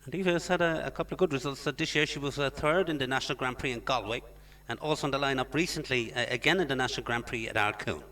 And Eva's had a couple of good results. This year she was third in the National Grand Prix in Galway, and also on the line-up recently, again in the National Grand Prix at Ardcoon.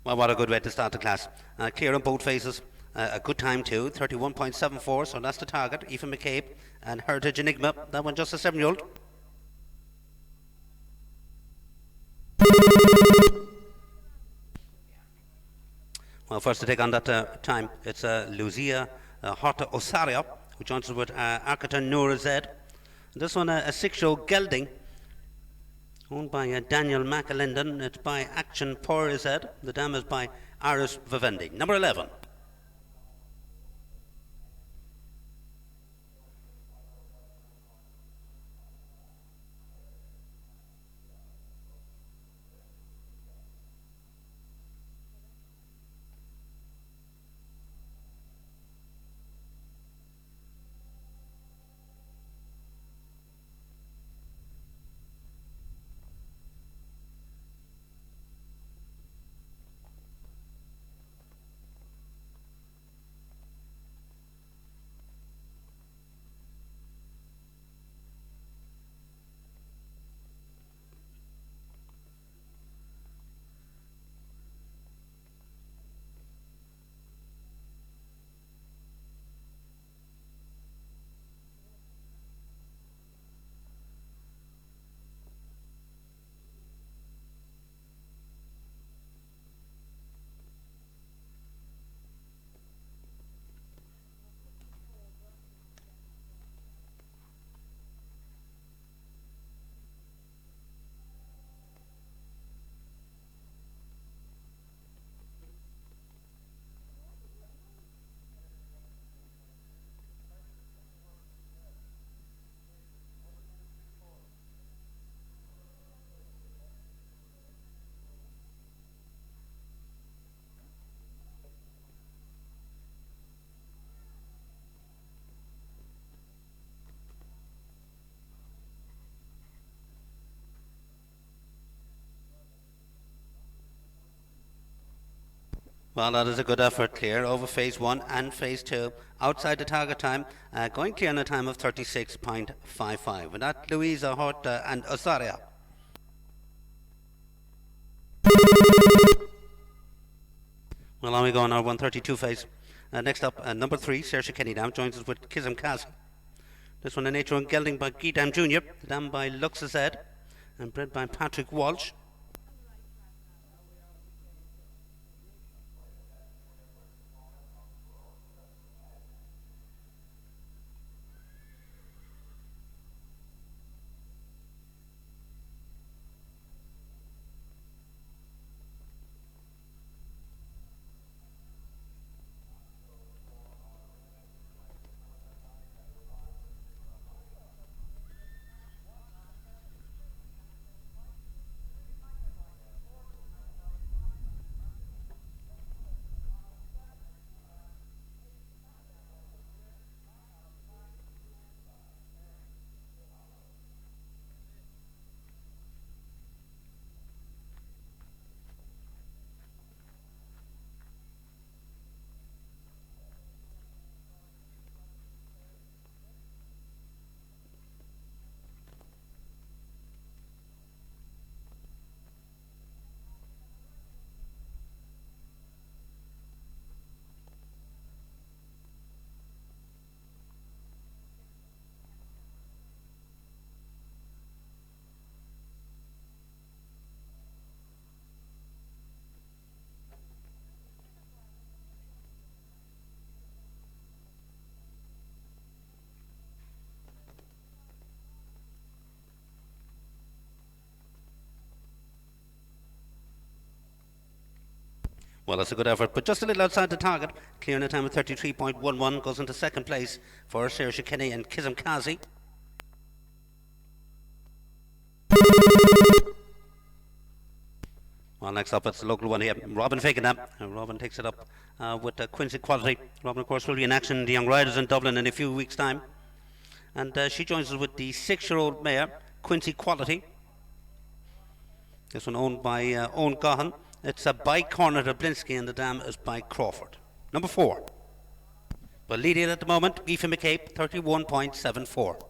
Well, what a good way to start the class. Clear on both faces. A good time too, 31.74, so that's the target. Aoife McCabe and Heritage Enigma, that one just a 7-year-old. Well, first to take on that time, it's Lucia Horta Osario, who joins us with Arcata Noura Zed. This one, a 6-year-old gelding, owned by Daniel McAlinden. It's by Action Por Zed. The dam is by Aris Vivendi. Number 11. Well, that is a good effort, clear over phase 1 and phase 2, outside the target time, going clear in a time of 36.55. And that Louisa Horta and Osaria. Well, on we go on our 132 phase. Next up, number 3, Saoirse Kenny Dam joins us with Kism Kaz. This one, a nature on gelding by Guy Dam Jr., the dam by Luxa Zed, and bred by Patrick Walsh. Well, that's a good effort, but just a little outside the target. Clearing a time of 33.11, goes into second place for Saoirse Kenny and Kizimkazi. Well, next up, it's the local one here. Robin Fakenham. Robin takes it up with Quincy Quality. Robin, of course, will be in action in the Young Riders in Dublin in a few weeks' time. And she joins us with the 6-year-old mare, Quincy Quality. This one owned by Owen Gahan. It's a by Corner to Blinsky, and the dam is by Crawford. Number 4. But leading at the moment, Aoife McCabe, 31.74.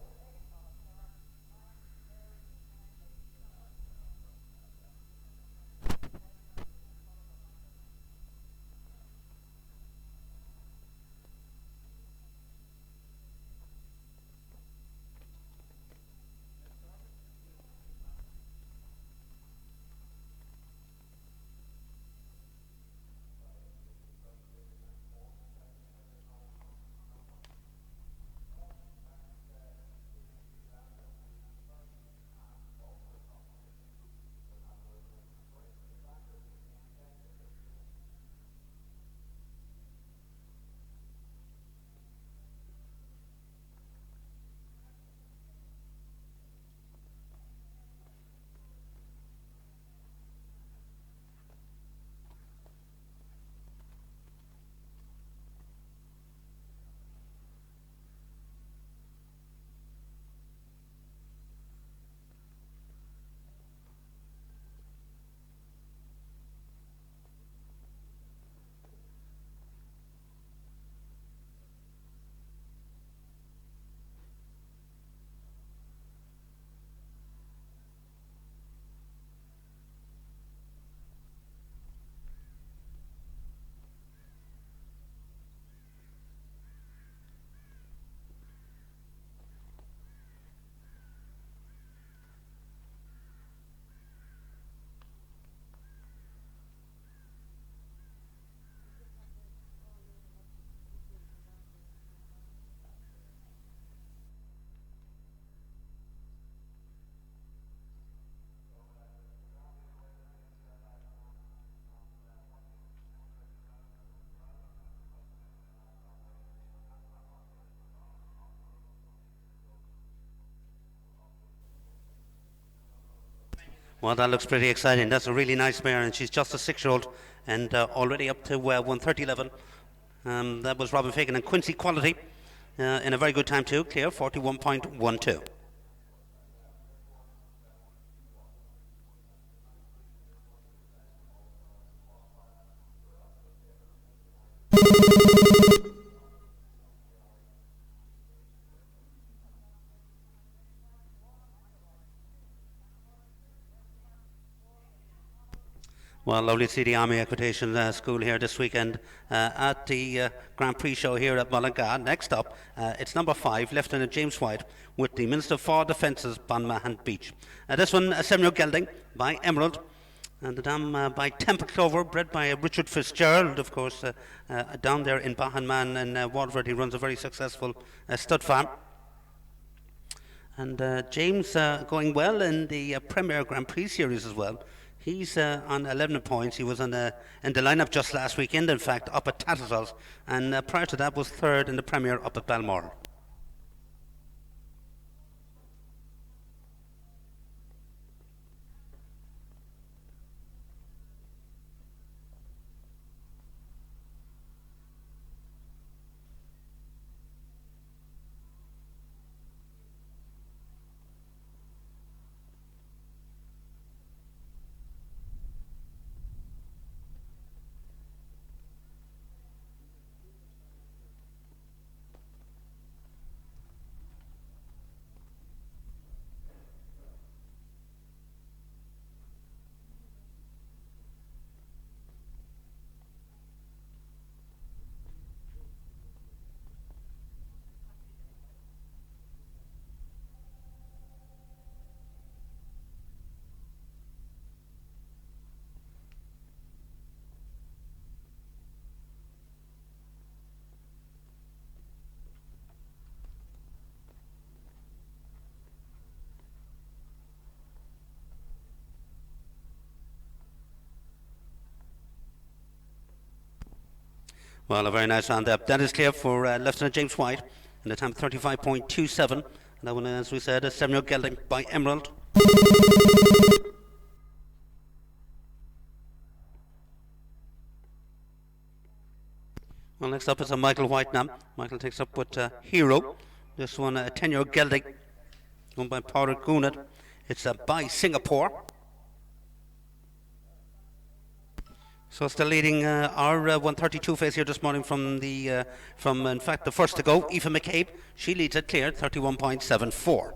Well, that looks pretty exciting. That's a really nice mare, and she's just a 6-year-old and already up to 1:30.11. That was Robin Fagan and Quincy Quality in a very good time too, clear 41.12. Well, lovely to see the Army Equitation School here this weekend at the Grand Prix show here at Mullingar. Next up, it's number 5, Lieutenant James White, with the Minister for Defence's Banmahan Beach. This one, a Samuel Gelding by Emerald, and the dam by Temple Clover, bred by Richard Fitzgerald, of course, down there in Bahanman in Waterford. He runs a very successful stud farm. And James going well in the Premier Grand Prix series as well. He's on 11 points. He was in the lineup just last weekend, in fact, up at Tattersalls. And prior to that was third in the Premier up at Balmoral. Well, a very nice round there. That is clear for Lieutenant James White in the time of 35.27. And that one, as we said, a 7-year gelding by Emerald. Well, next up is a Michael White now. Michael takes up with Hero. This one, a 10-year gelding owned by Powder Gooned. It's by Singapore. So still leading our 132 face here this morning from in fact the first to go, Aoife McCabe. She leads it clear, 31.74.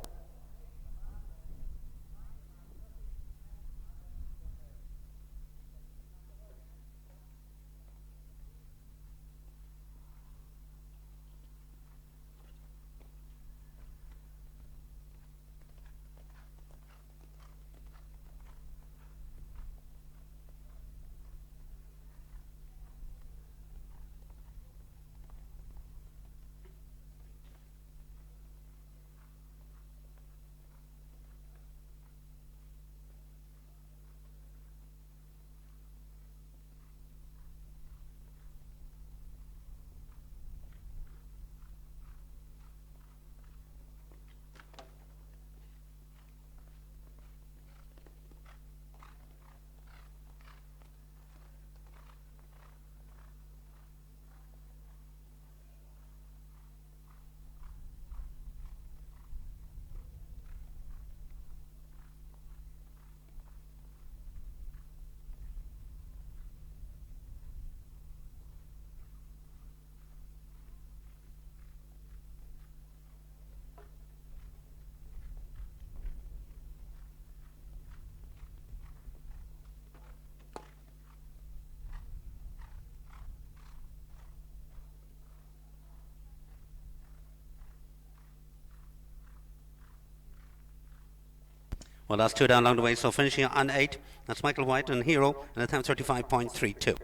Well, that's 2 down along the way, so finishing on 8. That's Michael White and Hero, and the time 35.32.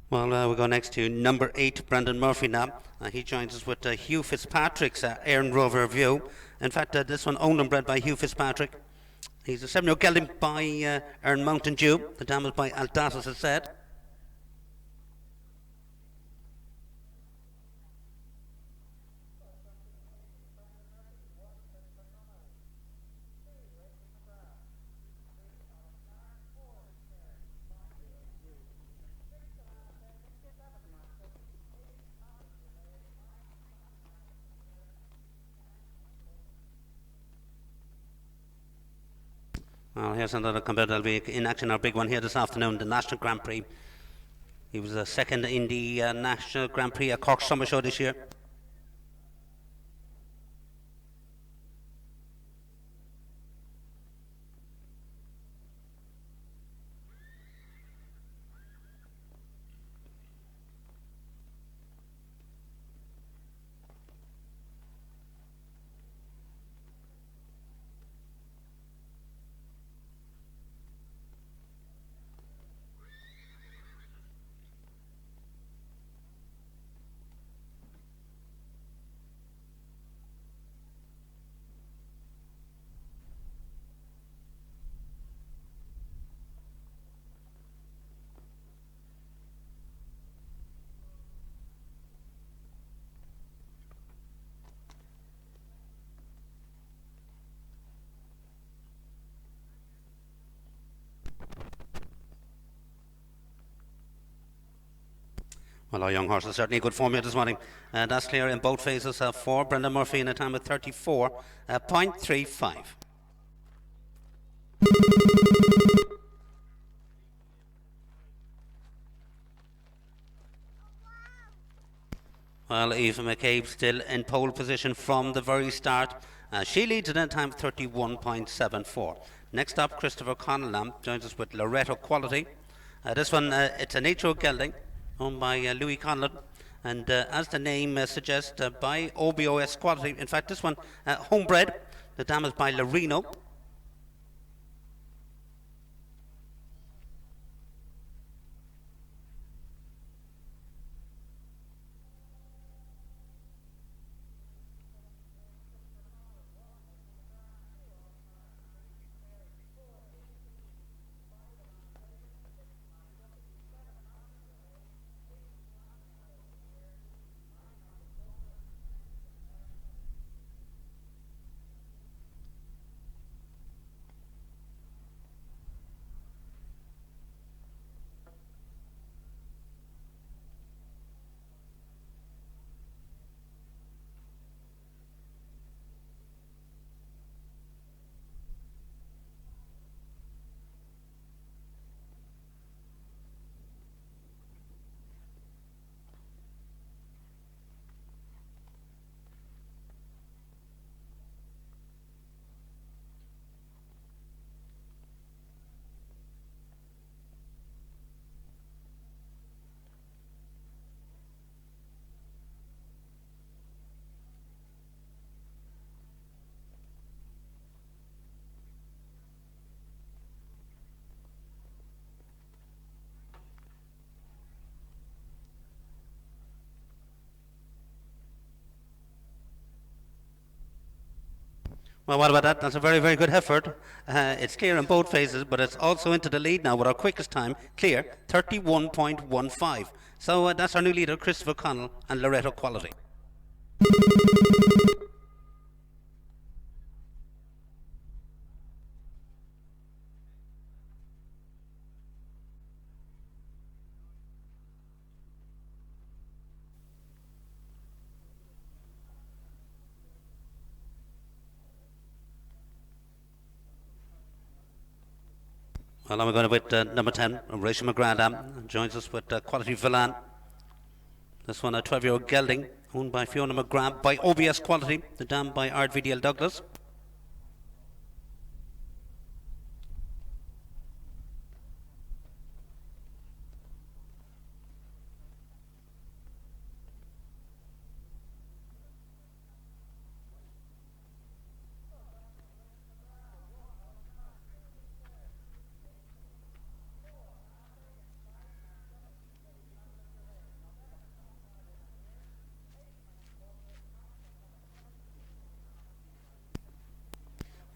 Well, we go next to number 8, Brendan Murphy now. He joins us with Hugh Fitzpatrick's Aaron Rover View. In fact, this one owned and bred by Hugh Fitzpatrick. He's a 7-year gelding by Aaron Mountain Dew. The dam is by Aldas, as I said. Well, here's another competitor that'll be in action, our big one here this afternoon, the National Grand Prix. He was second in the National Grand Prix at Cork Summer Show this year. Well, our young horse is certainly a good form here this morning. That's clear in both phases for Brendan Murphy in a time of 34.35. Well, Aoife McCabe still in pole position from the very start. She leads it in a time of 31.74. Next up, Christopher Connellan joins us with Loretto Quality. This one, it's an 8-year gelding owned by Louis Conlon, and as the name suggests, by OBOS Quality. In fact, this one, homebred. The dam is by Lorino. Well, what about that? That's a very, very good effort. It's clear in both phases, but it's also into the lead now with our quickest time, clear, 31.15. So that's our new leader, Christopher Connell and Loretto Quality. Well, I'm going with number 10, Rachel McGrandam, joins us with Quality Villan. This one, a 12-year-old gelding, owned by Fiona McGrath, by OBS Quality, the dam by RVDL Douglas.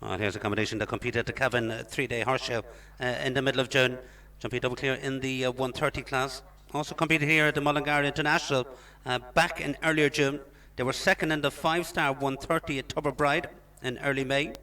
Well, here's a combination that competed at the Cavan 3-day horse show in the middle of June. Jumping double clear in the 130 class. Also competed here at the Mullingar International back in earlier June. They were second in the 5-star 130 at Tubber Bride in early May.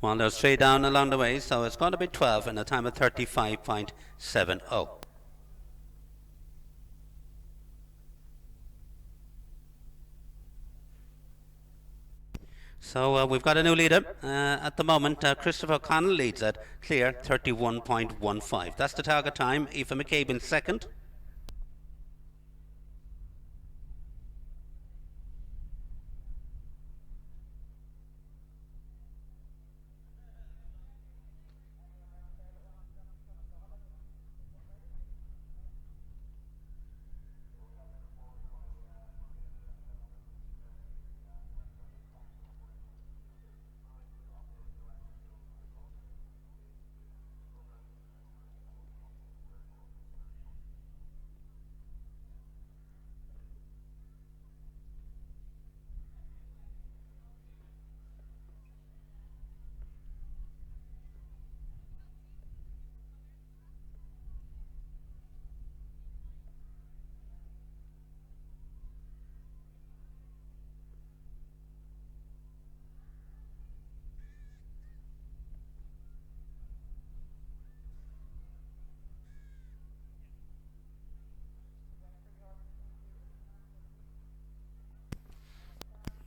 Well, there's 3 down along the way, so it's going to be 12 in a time of 35.70. So we've got a new leader at the moment. Christopher Connell leads at clear 31.15. That's the target time. Aoife McCabe in second.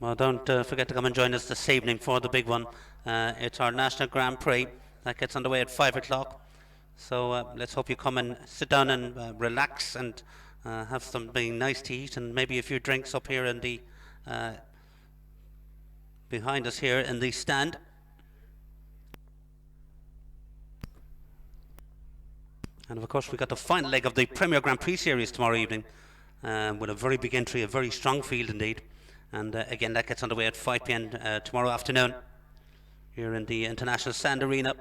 Well, don't forget to come and join us this evening for the big one. It's our National Grand Prix that gets underway at 5 o'clock. So let's hope you come and sit down and relax and have something nice to eat and maybe a few drinks up here in the behind us here in the stand. And of course, we've got the final leg of the Premier Grand Prix Series tomorrow evening with a very big entry, a very strong field indeed. And again, that gets underway at 5 p.m. Tomorrow afternoon here in the International Sand Arena.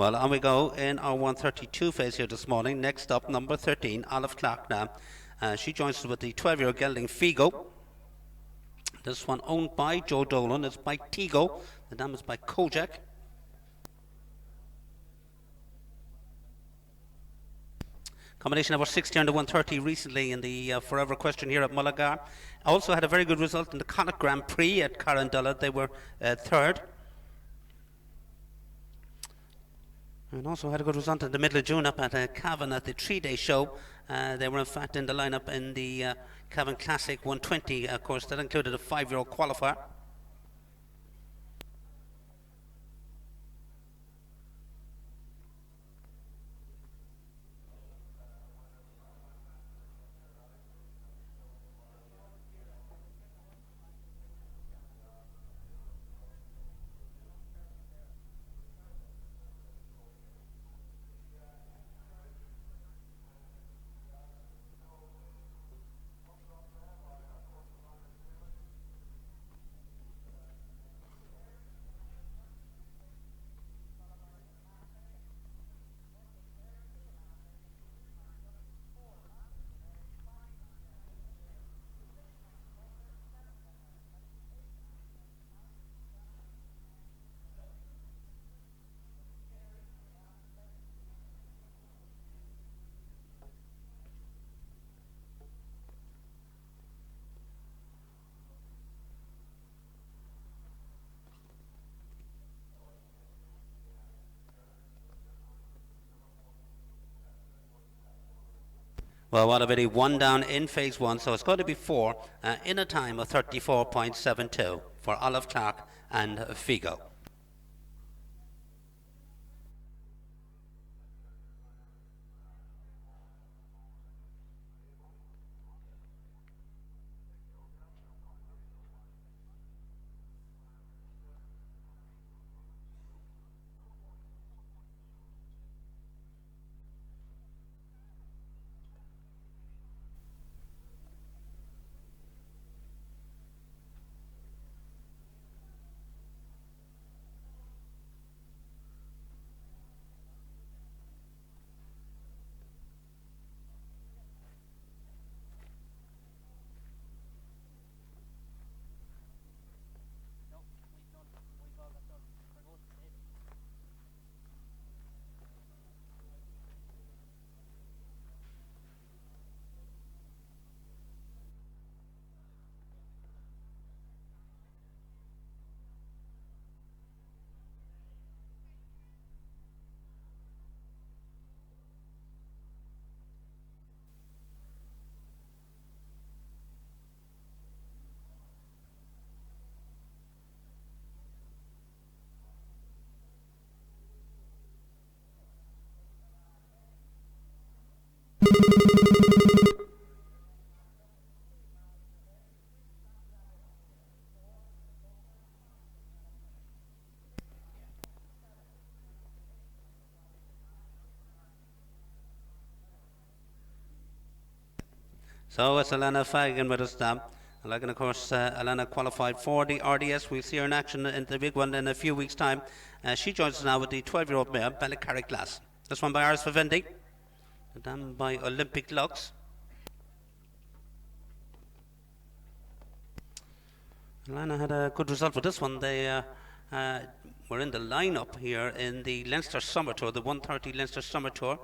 Well, on we go in our 132 phase here this morning. Next up, number 13, Olive Clark now. She joins us with the 12-year gelding Figo. This one owned by Joe Dolan. It's by Tigo. The dam is by Kojak. Combination over 60 under 130 recently in the Forever Question here at Mullingar. Also had a very good result in the Connacht Grand Prix at Carrandulla. They were third. And also had a good result in the middle of June up at Cavan at the 3-day show. They were in fact in the lineup in the Cavan Classic 120 course. That included a 5-year-old qualifier. Well, what a pity. One down in phase one, so it's going to be four in a time of 34.72 for Olive Clark and Figo. So it's Alana Fagan with us now. Like, and of course, Alana qualified for the RDS. We'll see her in action in the big one in a few weeks' time. She joins us now with the 12-year-old mare, Ballycarrick Glass. This one by Iris Vivendi. Done by Olympic Lux. Alana had a good result for this one. They were in the lineup here in the Leinster Summer Tour, the 130 Leinster Summer Tour.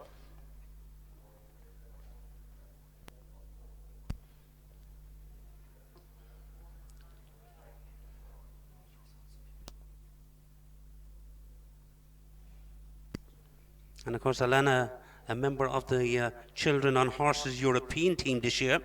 And of course, Alana, a member of the Children on Horses European team this year.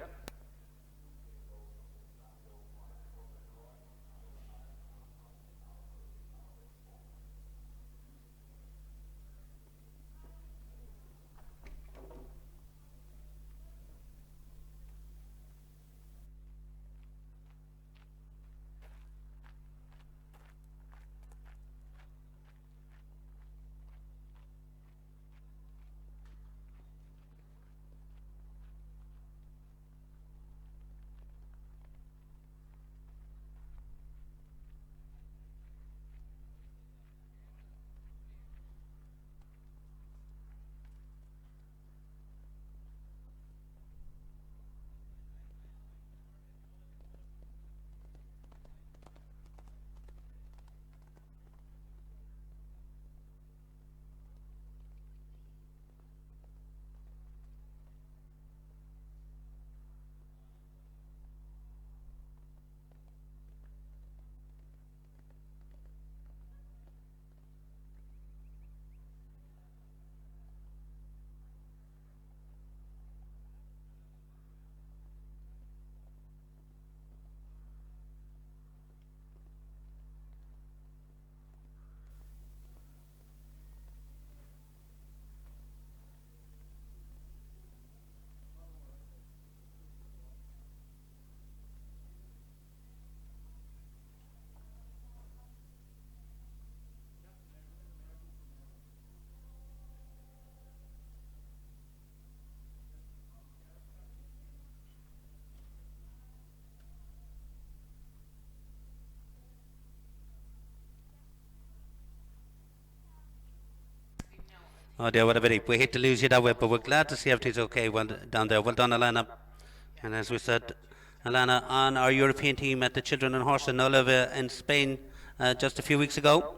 Oh dear, what a pity. We hate to lose you that way, but we're glad to see everything's okay down there. Well done, Alana. And as we said, Alana on our European team at the Children and Horse in Oliva in Spain just a few weeks ago.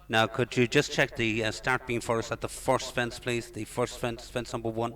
Now, could you just check the start beam for us at the first fence, please? The first fence, fence number 1.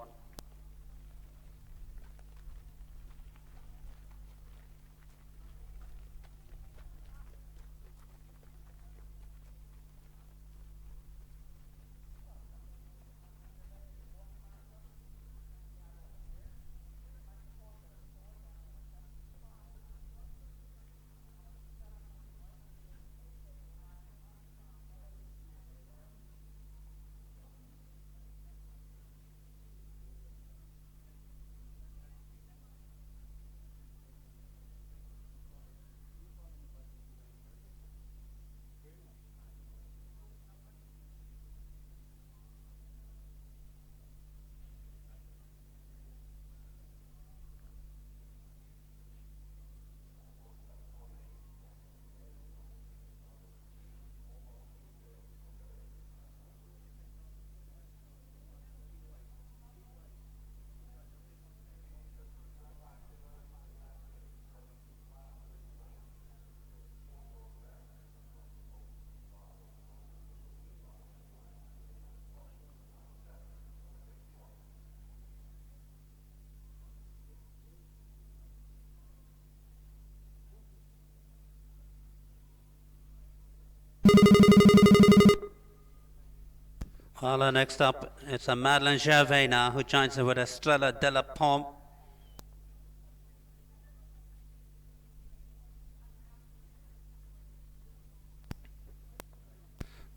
Well, next up, it's a Madeleine Gervais now who joins us with Estrella de la Pomme.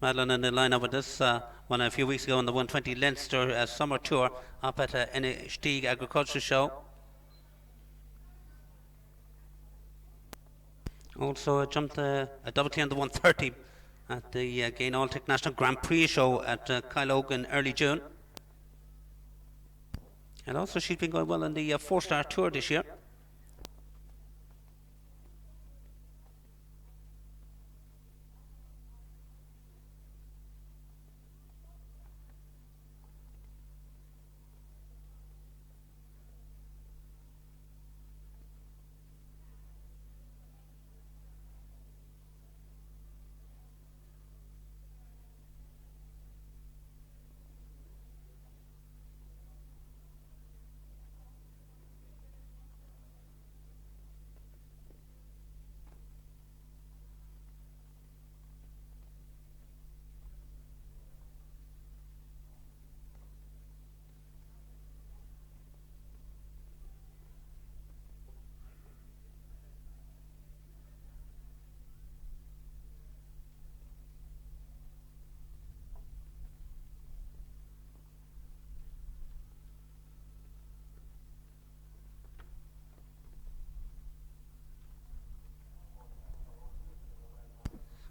Madeleine in the lineup with this one a few weeks ago on the 120 Leinster Summer Tour up at NHD Agriculture Show. Also jumped a double T on the 130 at the Gain All National Grand Prix show at Kyloke in early June. And also she's been going well in the 4-star tour this year.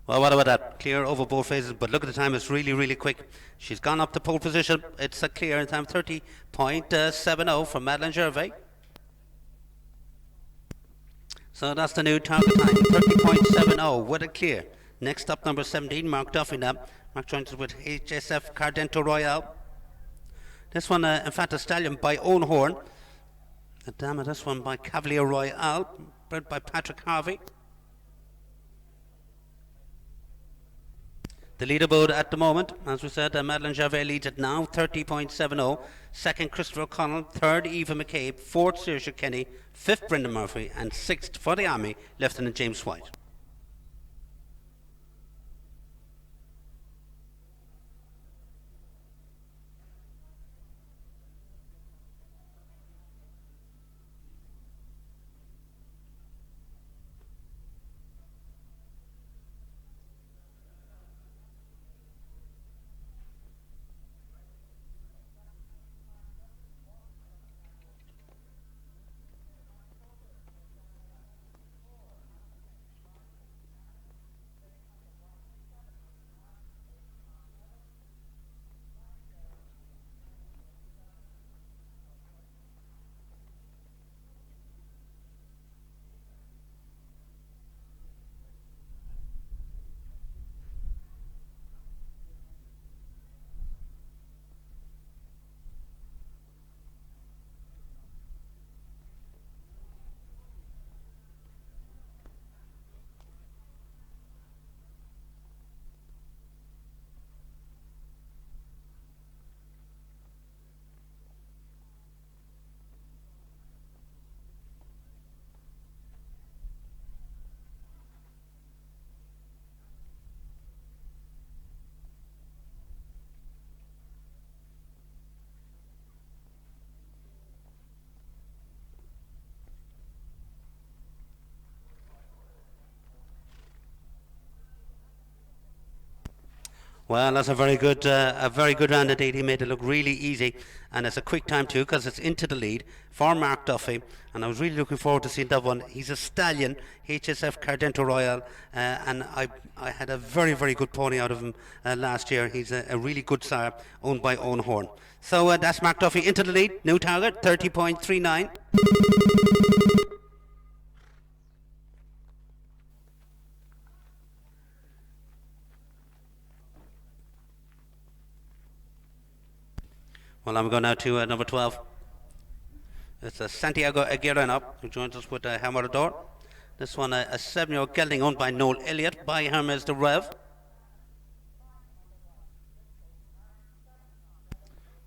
Well, what about that? Clear over both phases, but look at the time, it's really, really quick. She's gone up to pole position. It's a clear in time 30.70 from Madeleine Gervais. So that's the new target time, 30.70 with a clear. Next up, number 17, Mark Duffy now. Mark joins us with HSF Cardento Royale. This one, in fact, a stallion by Owen Horn. And damn it, this one by Cavalier Royale, bred by Patrick Harvey. The leaderboard at the moment, as we said, Madeleine Gervais leads it now, 30.70. Second, Christopher O'Connell. Third, Eva McCabe. Fourth, Saoirse Kenny. Fifth, Brendan Murphy. And sixth, for the Army, Lieutenant James White. Well, that's a very good round indeed. He made it look really easy, and it's a quick time too because it's into the lead for Mark Duffy. And I was really looking forward to seeing that one. He's a stallion, HSF Cardento Royal, and I had a very good pony out of him last year. He's a really good sire, owned by Owen Horn. So that's Mark Duffy into the lead. New target 30.39. Well, I'm going now to number 12. It's Santiago Aguirre who joins us with Hammer Door. This one, a 7-year-old gelding owned by Noel Elliott, by Hermes de Rev.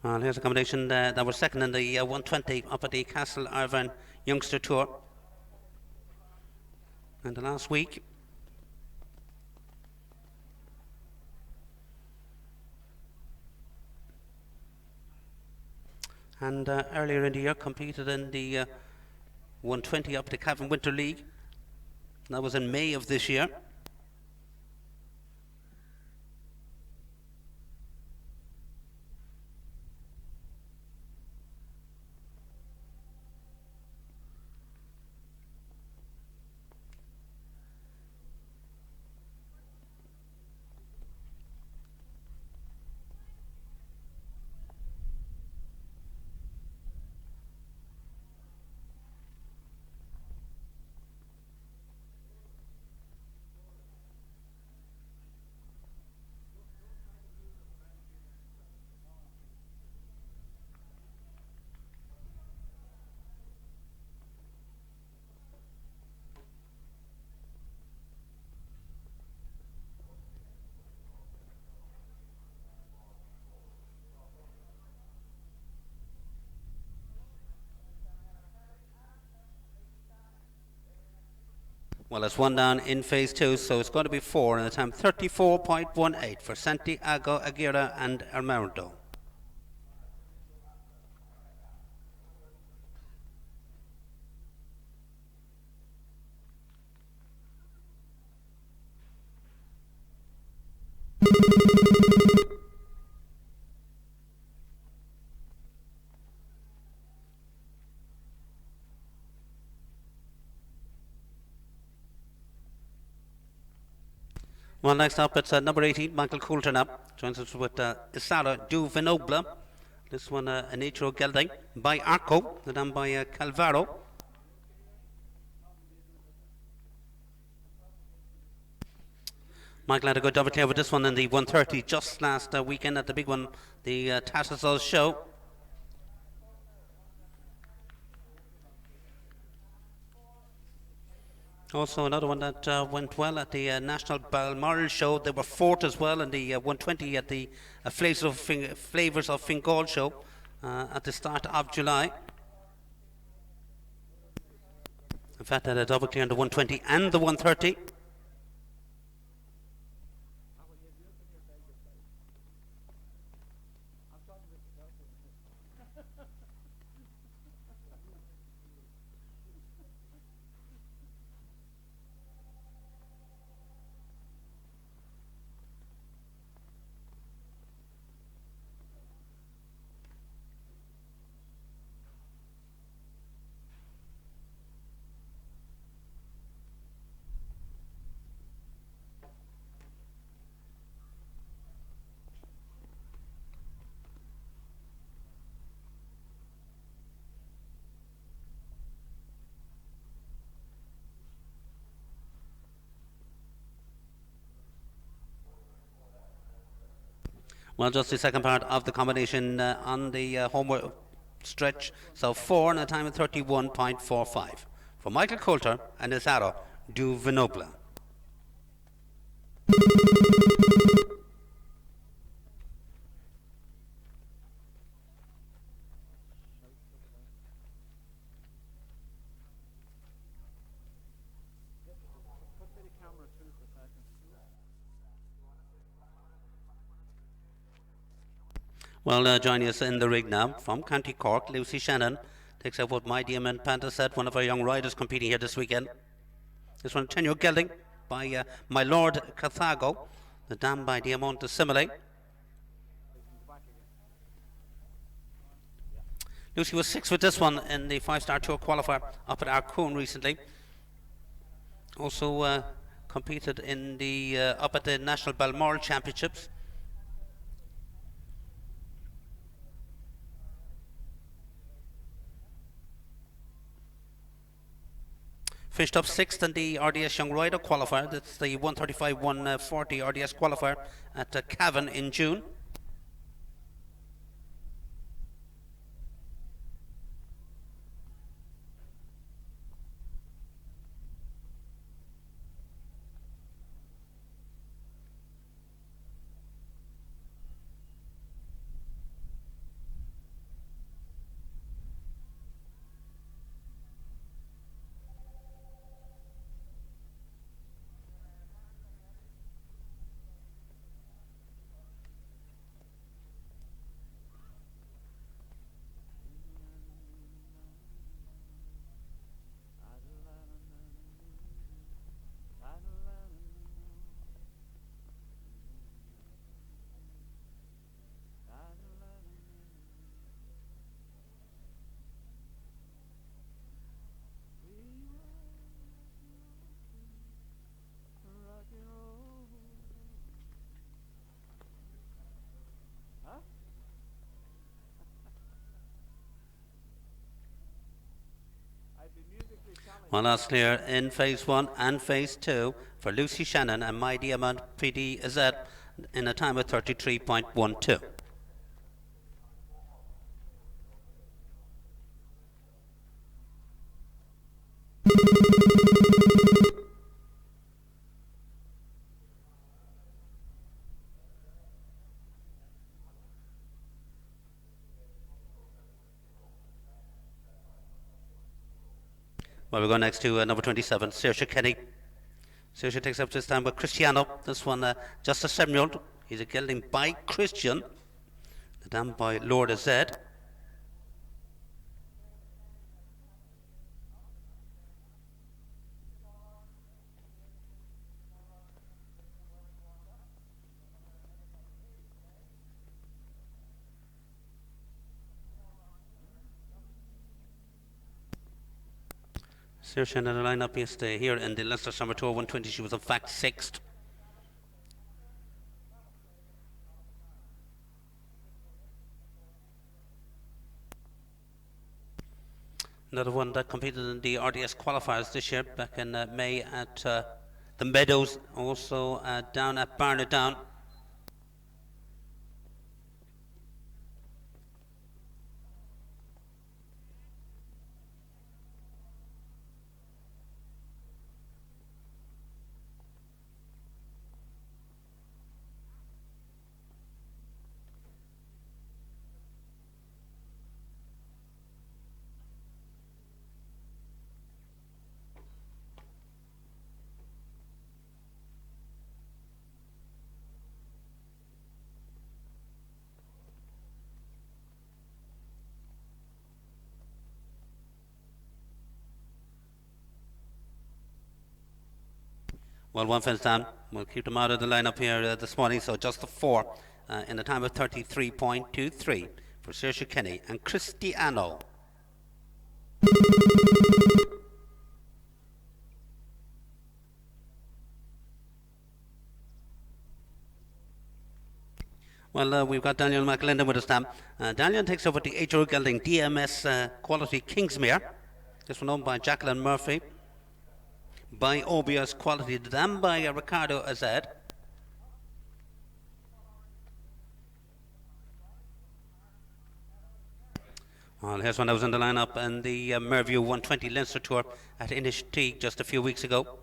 Well, here's a combination that was second in the 120 up at the Castle Arvan Youngster Tour. And the last week, and earlier in the year competed in the 120 up the Cavan Winter League. That was in May of this year. Well, it's one down in phase two, so it's going to be 4, and the time 34.18 for Santiago Aguirre and Armando. Well, next up it's number 18, Michael Coulter now. Joins us with Isara du Vinoble. This one a natural gelding by Arco, done by Calvaro. Michael had a good double clear with this one in the 130 just last weekend at the big one, the Tattersall's show. Also another one that went well at the National Balmoral show. They were fourth as well in the 120 at the Flavours of Fingal show at the start of July. In fact, they had a double clear in the 120 and the 130. Well, just the second part of the combination on the homeward stretch. So 4 and a time of 31.45 for Michael Coulter and Isara du Vinoble. Well, joining us in the rig now from County Cork, Lucy Shannon takes out what my dear man Panta said, one of our young riders competing here this weekend. This one, 10-year gelding by my Lord Carthago. The dam by Diamante Simile. Lucy was 6th with this one in the 5-star tour qualifier up at Arcone recently. Also competed in the up at the National Balmoral Championships. Finished up 6th in the RDS Young Rider qualifier. That's the 135-140 RDS qualifier at Cavan in June. Well, that's clear in phase 1 and phase 2 for Lucy Shannon and My Diamond PDZ in a time of 33.12. Well, we go next to number 27, Saoirse Kenny. Saoirse takes up this time with Cristiano. This one, just a 7-year-old. He's a gelding by Christian. The dam by Lord Z. Saoirse in the lineup yesterday here in the Leicester Summer Tour 120. She was in fact 6th. Another one that competed in the RDS qualifiers this year back in May at the Meadows, also down at Barnadown. Well, one fence down. We'll keep them out of the lineup here this morning, so just the 4 in a time of 33.23 for Saoirse Kenny and Cristiano. Well, we've got Daniel McLendon with us now. Daniel takes over the 8-year-old gelding DMS Quality Kingsmere. This one owned by Jacqueline Murphy. By OBS Quality, then by Ricardo Azad. Well, here's one that was in the lineup in the Merview 120 Leinster Tour at Innishteague just a few weeks ago.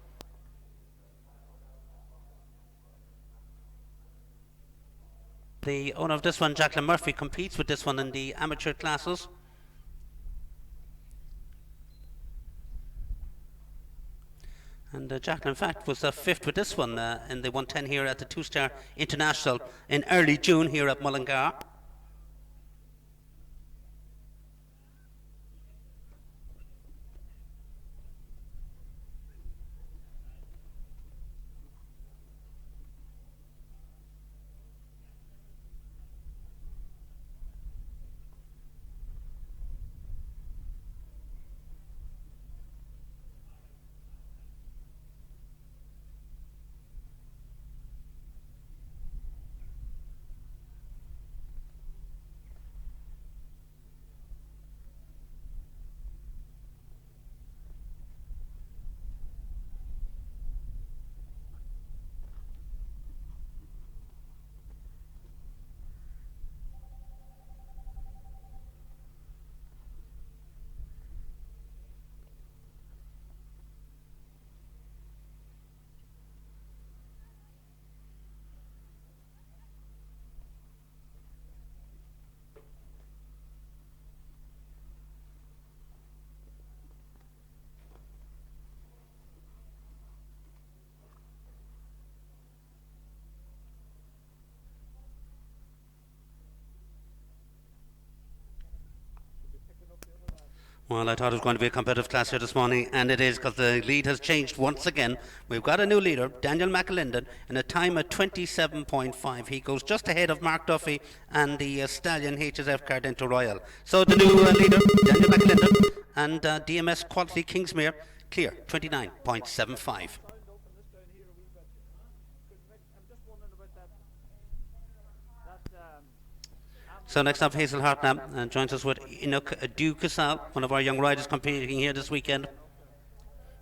The owner of this one, Jacqueline Murphy, competes with this one in the amateur classes. And Jacqueline, in fact, was 5th with this one in the 110 here at the 2-star International in early June here at Mullingar. Well, I thought it was going to be a competitive class here this morning, and it is, because the lead has changed once again. We've got a new leader, Daniel McAlinden, in a time of 27.5. He goes just ahead of Mark Duffy and the Stallion HSF Cardento Royal. So the new leader, Daniel McAlinden, and DMS Quality Kingsmere, clear, 29.75. So next up, Hazel Hart now joins us with Inuk Ducasal, one of our young riders competing here this weekend.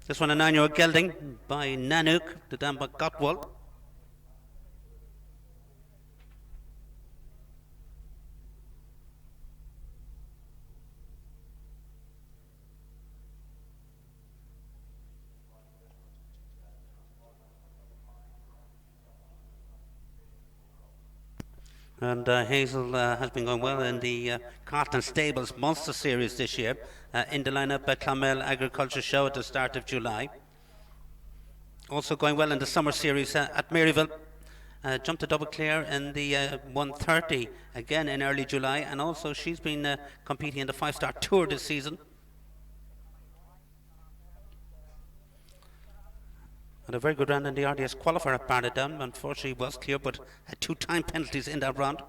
This one a 9-year-old gelding by Nanook, the dam by Gotwal. And Hazel has been going well in the Carlton Stables Monster Series this year, in the lineup at Clonmel Agriculture Show at the start of July. Also going well in the Summer Series at Maryville. Jumped a double clear in the 130 again in early July, and also she's been competing in the 5-star Tour this season. Had a very good round in the RDS qualifier at Barnadown. Unfortunately was clear, but had 2 time penalties in that round.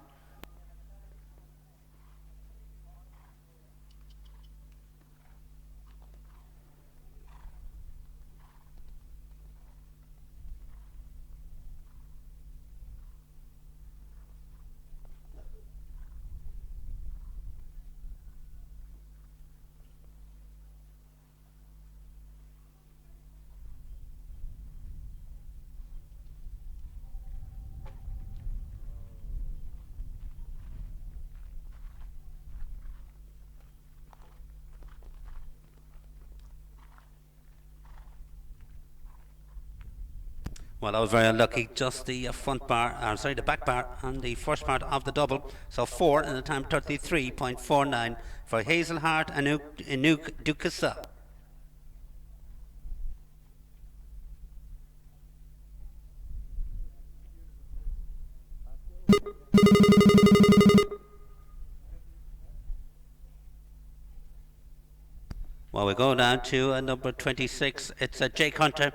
Well, I was very unlucky. Just the the back bar on the first part of the double. So 4 in the time 33.49 for Hazel Hart and Inuk Ducasa. Well, we go down to number 26. It's Jake Hunter.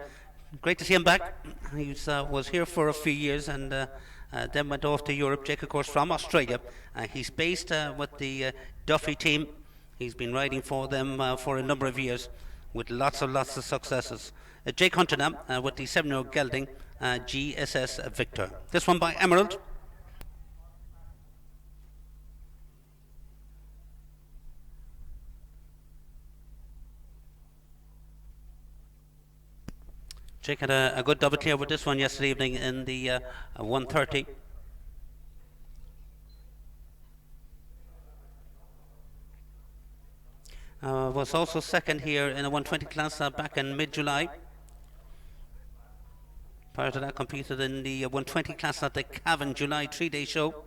Great to see him back. He was here for a few years and then went off to Europe. Jake, of course, from Australia. He's based with the Duffy team. He's been riding for them for a number of years with lots of successes. Jake Hunter now with the 7-year-old gelding GSS Victor. This one by Emerald. Jake had a good double clear with this one yesterday evening in the 130. Was also second here in a 120 class back in mid-July. Prior to that, competed in the 120 class at the Cavan July 3-day show.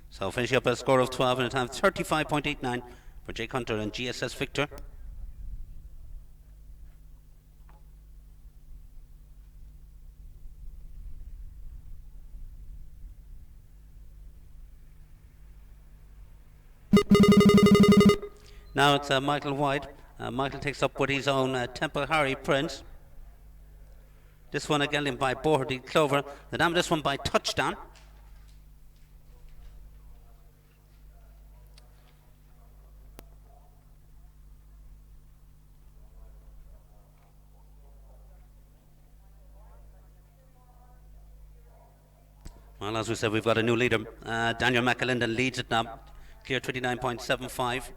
So finishing up a score of 12 in a time 35.89 for Jake Hunter and GSS Victor. Now it's Michael White. Michael takes up with his own Temple Harry Prince. This one again in by Boherty Clover. The dam this one by Touchdown. Well, as we said, we've got a new leader. Daniel McAlinden leads it now. Clear 29.75.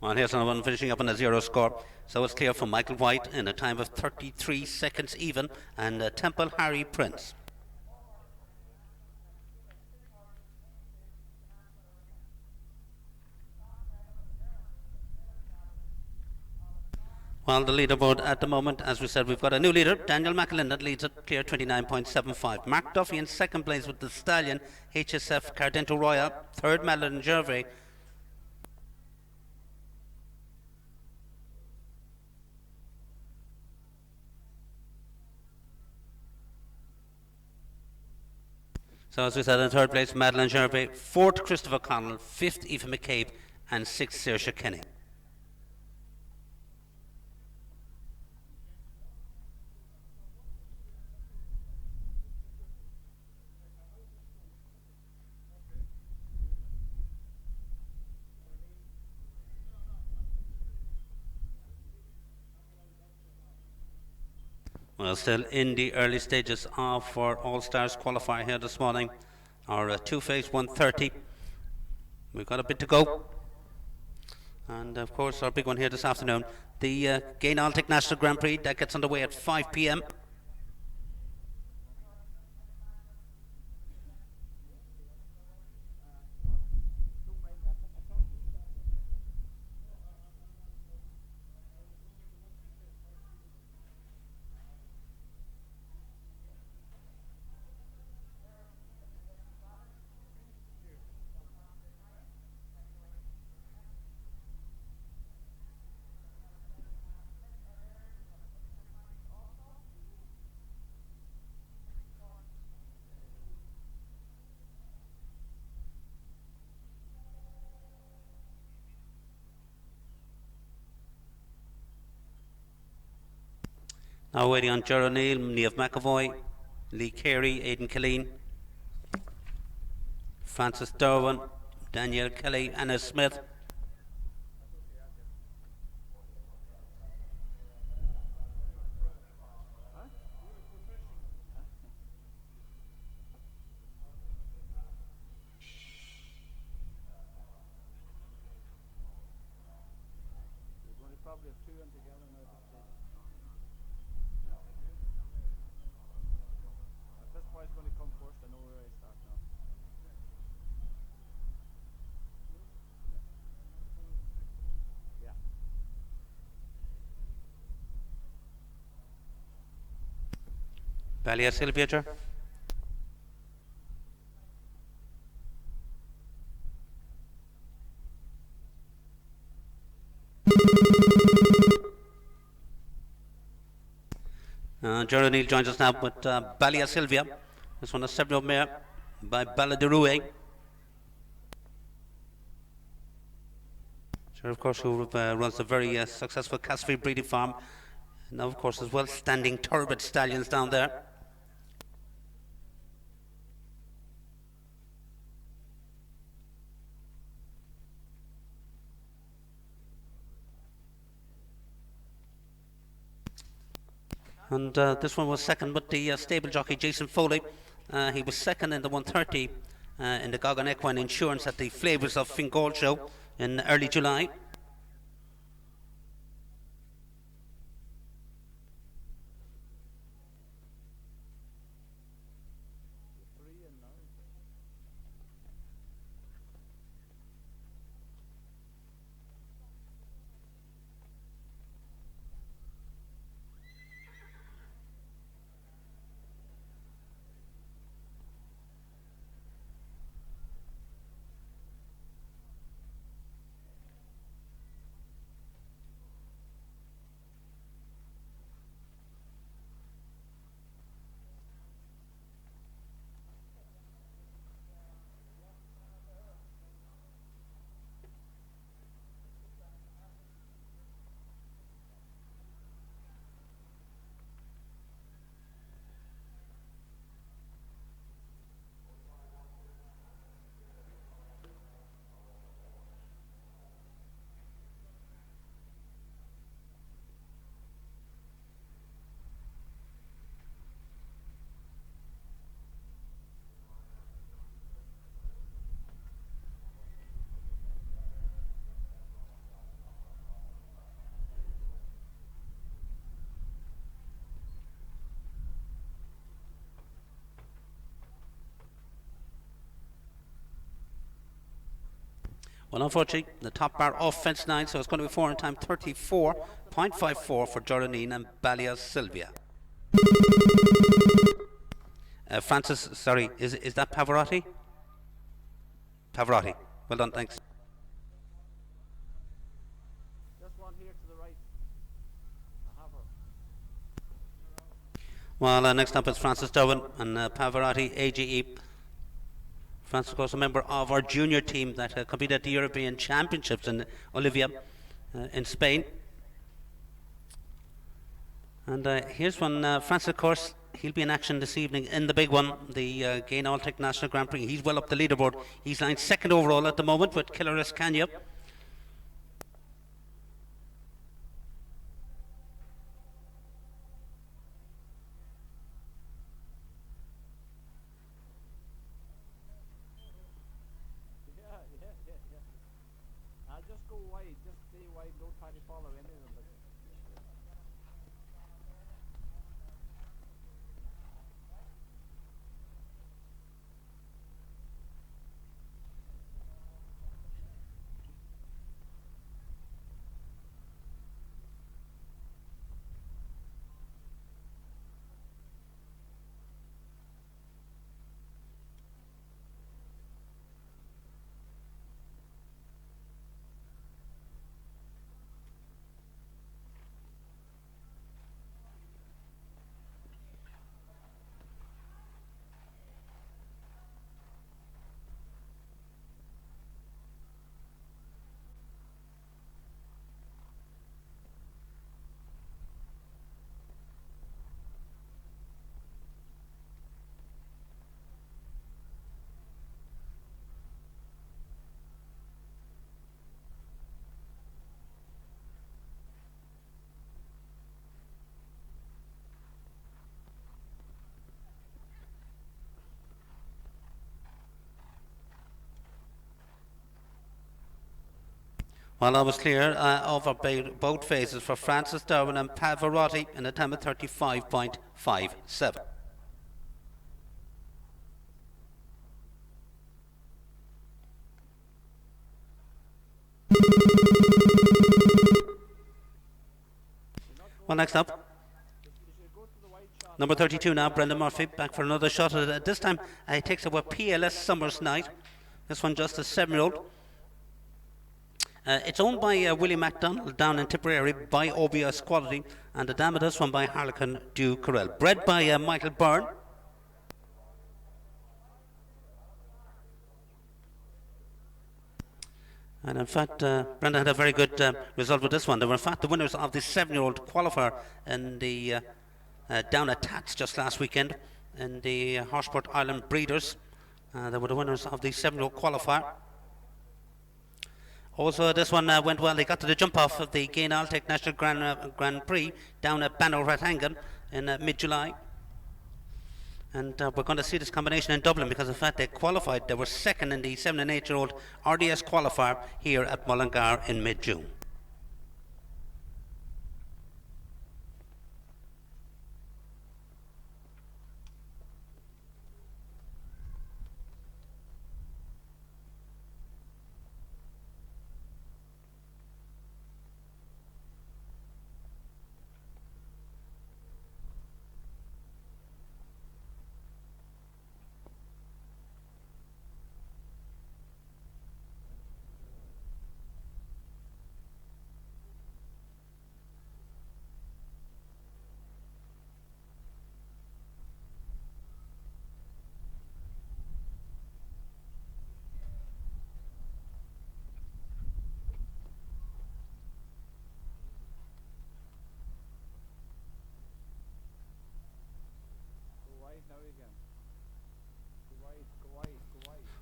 Well, here's another one finishing up on a 0 score. So it's clear for Michael White in a time of 33 seconds even, and Temple Harry Prince. Well, the leaderboard at the moment, as we said, we've got a new leader, Daniel McAlinden, leads it, clear 29.75. Mark Duffy in second place with the Stallion, HSF Cardento Roya, third Madeline Gervais. So as we said, in third place, Madeline Gervais, fourth, Christopher Connell, fifth, Aoife McCabe, and sixth, Saoirse Kenny. Well, still in the early stages of our All-Stars qualifier here this morning. Our two-phase 130. We've got a bit to go. And of course, our big one here this afternoon, the Gain Altic National Grand Prix, that gets underway at 5 p.m. Now waiting on Ger O'Neill, Niamh McAvoy, Lee Carey, Aidan Killeen, Francis Derwin, Danielle Kelly, Anna Smith. Ballia Sylvia. Gerard Neal joins us now with Balia Sylvia. This one a 7-year-old mare by Baladerue. Sure, of course, who runs a very successful Casfree breeding farm. Now, of course, as well, standing turbid stallions down there. And this one was second with the stable jockey Jason Foley. He was second in the 130 in the Goggin Equine Insurance at the Flavours of Fingal show in early July. Well, unfortunately, the top bar off fence 9, so it's going to be 4 in time 34.54 for Jordanine and Balia Sylvia. Francis, sorry, is that Pavarotti? Pavarotti. Well done, thanks. Just one here to the right. I have her. Well, next up is Francis Derwin and Pavarotti AGE. Francis, of course, a member of our junior team that competed at the European Championships in Olivia in Spain. And here's one. Francis, of course, he'll be in action this evening in the big one, the Gain Alltech National Grand Prix. He's well up the leaderboard. He's lying second overall at the moment with Killer Escania. Just go wide, just stay wide, don't try to follow any of them. Well, I was clear over both phases for Francis Derwin and Pavarotti in a time of 35.57. Well, next up, number 32 now, Brendan Murphy, back for another shot at it. This time he takes up with PLS Summers Night. This one just a 7-year-old. It's owned by Willie MacDonald down in Tipperary by OBS Quality, and the dam of this one by Harlequin du Corral. Bred by Michael Byrne. And in fact, Brendan had a very good result with this one. They were in fact the winners of the 7-year-old qualifier in the down at Tats just last weekend in the Horseport Ireland Breeders. They were the winners of the 7-year-old qualifier. Also, this one went well. They got to the jump off of the Gain Altec National Grand Prix down at Bannow-Rathangan in mid-July. And we're going to see this combination in Dublin because in fact they qualified. They were second in the 7 and 8-year-old RDS qualifier here at Mullingar in mid-June.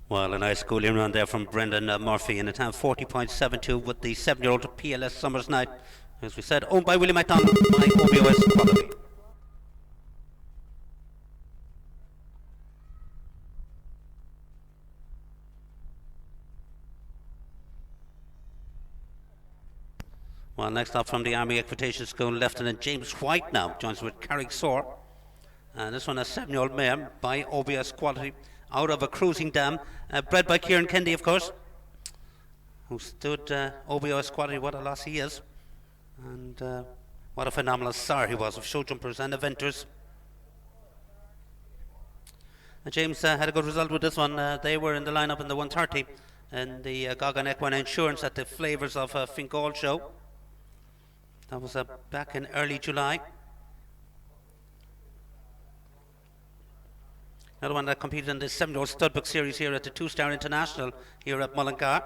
Well, a nice schooling run there from Brendan Murphy in a time 40.72 with the 7-year-old PLS Summers Night. As we said, owned by Willie MacDonald by OBS Quality. Well, next up from the Army Equitation School, Lieutenant James White now joins with Carrick-Sore. And this one a 7-year-old mare by OBS Quality out of a cruising dam, bred by Kieran Kendi, of course, who stood OBS Quality. What a loss he is, and what a phenomenal star he was of show jumpers and eventers. And James had a good result with this one. They were in the lineup in the 130 in the Gagan Equine Insurance at the Flavours of Fingal show. That was back in early July. Another one that competed in the 7-year-old Studbook Series here at the 2-Star International here at Mullingar.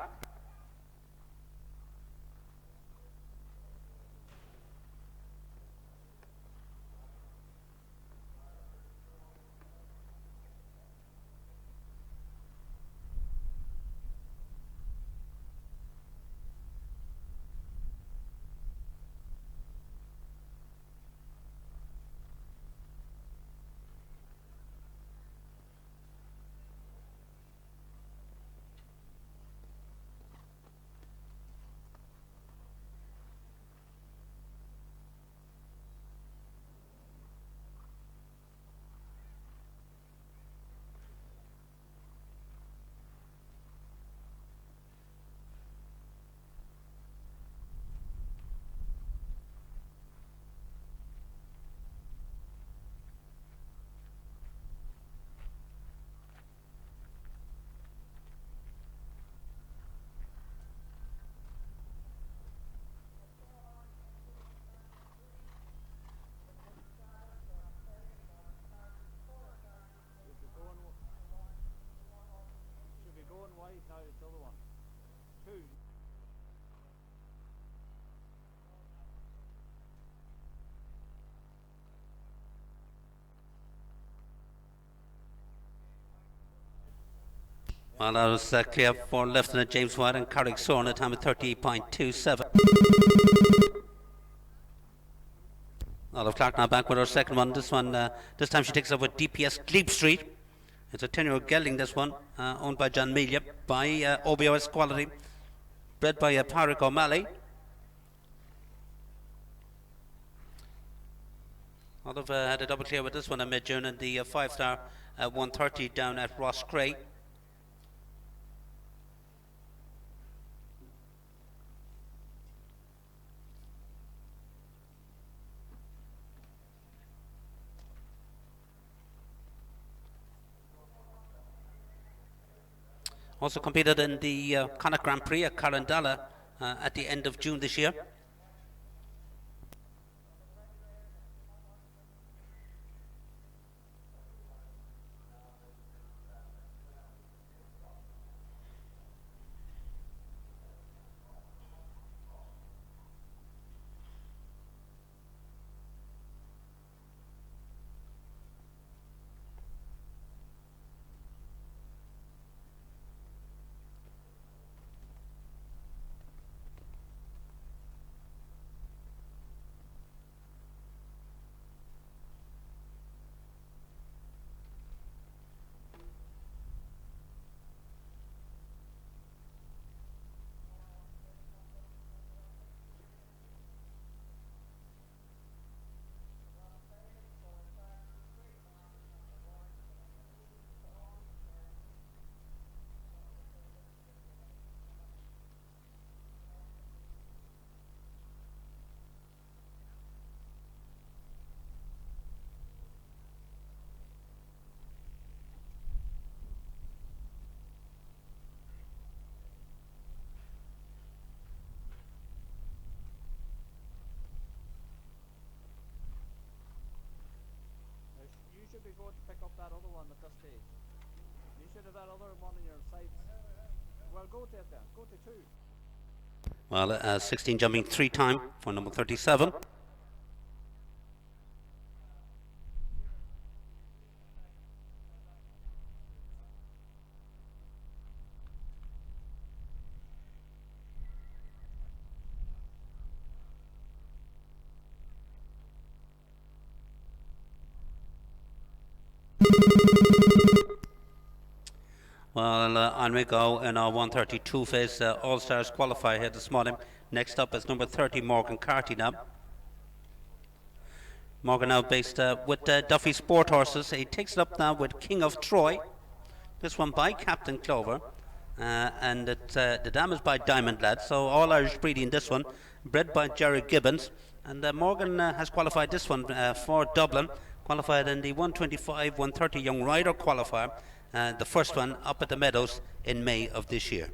Well, that was clear for Lieutenant James White and Carrick-Sore in a time of 38.27. Olive Clark now back with her second one. This one, this time she takes up with DPS Glebe Street. It's a 10-year-old gelding, this one, owned by John Melia, by OBS Quality, bred by Pádraig O'Malley. Olive had a double clear with this one in mid-June in the 5-star 130 down at Rosscray. Also competed in the Connacht Grand Prix at Carandala at the end of June this year. You should be going to pick up that other one at this stage. You should have that other one in your sights. Well, go to it then. Go to 2. Well, 16 jumping 3 time for number 37. Well, on we go in our 132 phase All-Stars qualifier here this morning. Next up is number 30, Morgan Carty now. Morgan now based with Duffy Sport Horses. He takes it up now with King of Troy. This one by Captain Clover. And the dam is by Diamond Lad. So all Irish breeding this one. Bred by Jerry Gibbons. And Morgan has qualified this one for Dublin. Qualified in the 125, 130 Young Rider qualifier. The first one up at the Meadows in May of this year.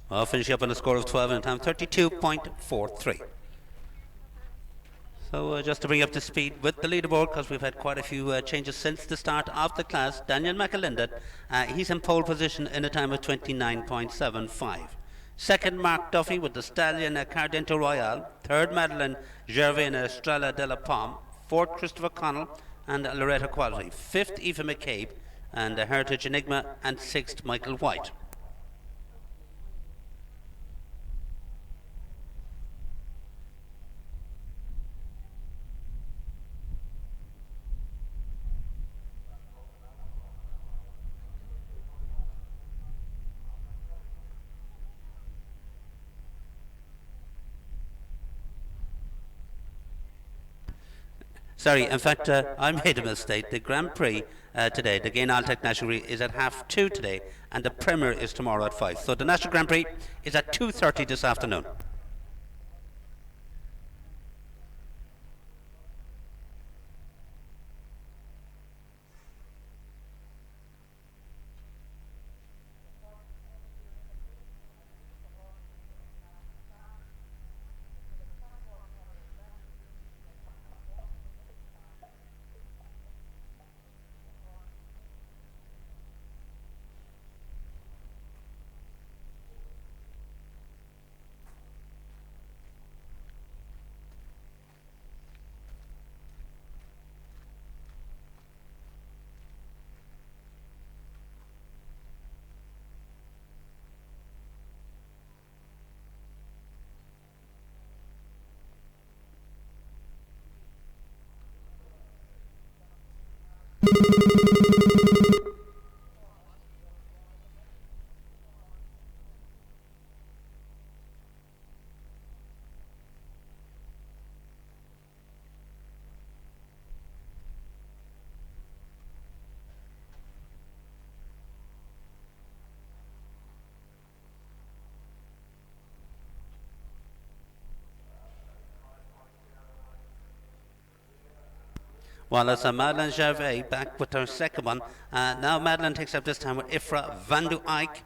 Well, finishing up on a score of 12 and a time 32.43. So just to bring up to speed with the leaderboard, because we've had quite a few changes since the start of the class. Daniel McAlinden, he's in pole position in a time of 29.75. Second, Mark Duffy with the stallion Cardento Royale. Third, Madeline Gervais Estrella de la Palme. Fourth, Christopher Connell and Loretta Quality. Fifth, Aoife McCabe and Heritage Enigma. And sixth, Michael White. Sorry, in fact, I made a mistake. The Grand Prix today, the Gain Altec National Prix, is at 2:30 today, and the Premier is tomorrow at 5. So the National Grand Prix is at 2:30 this afternoon. Well, it's Madeline Gervais back with her second one. Now Madeline takes up this time with Ifra Van Du Eyck.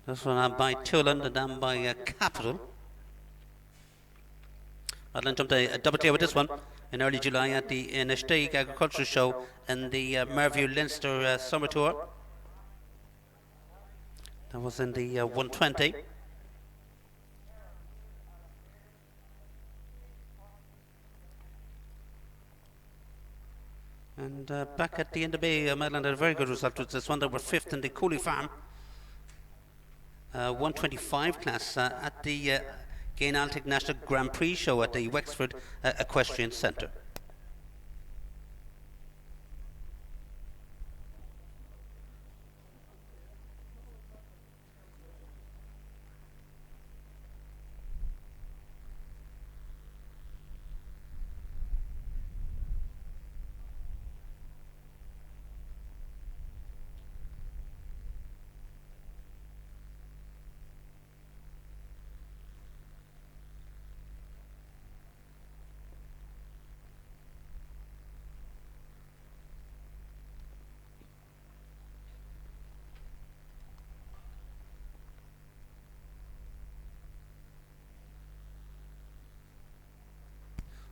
This one by Tulin and then by Capital. Madeline jumped a double tier with this one in early July at the Inistake Agricultural Show in the Merview Leinster Summer Tour. That was in the 120. And back at the end of May, Madeline had a very good result with this one. They were fifth in the Cooley Farm 125 class at the Gainaltic National Grand Prix show at the Wexford Equestrian Centre.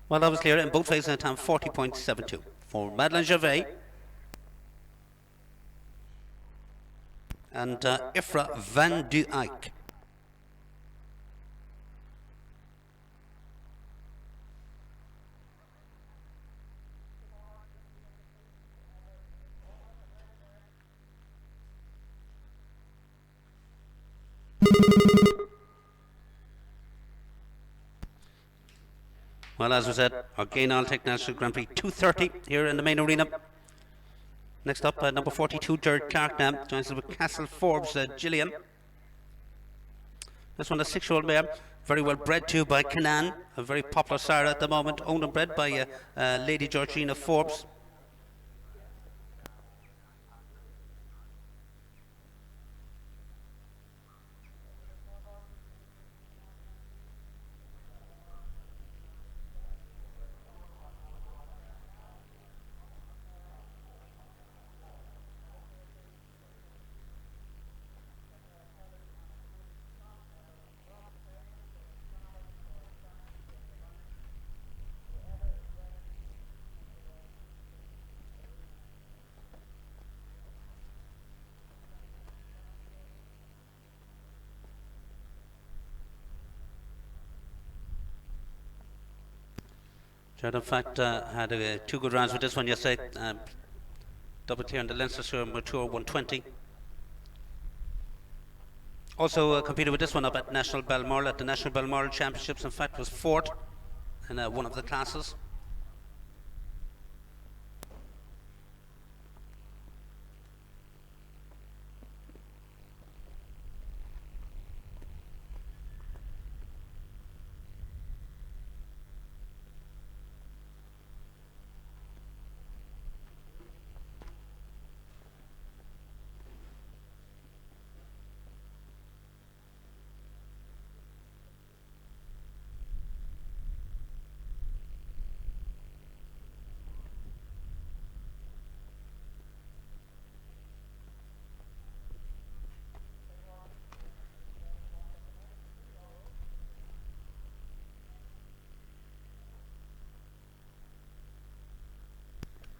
Well, that was clear in both phases at time 40.72 for Madeline Gervais and Ifra Van Du Eyck. Well, as we said, our Gainaltic National Grand Prix 230 here in the main arena. Next up, number 42, Jared Clark now joins us with Castle Forbes, Gillian. This one, a 6-year-old mare, very well bred too by Canaan, a very popular sire at the moment, owned and bred by Lady Georgina Forbes. Jared, in fact, had two good rounds with this one yesterday. Double clear in the Leinster Mature 120. Also competed with this one up at National Balmoral at the National Balmoral Championships. In fact, was fourth in one of the classes.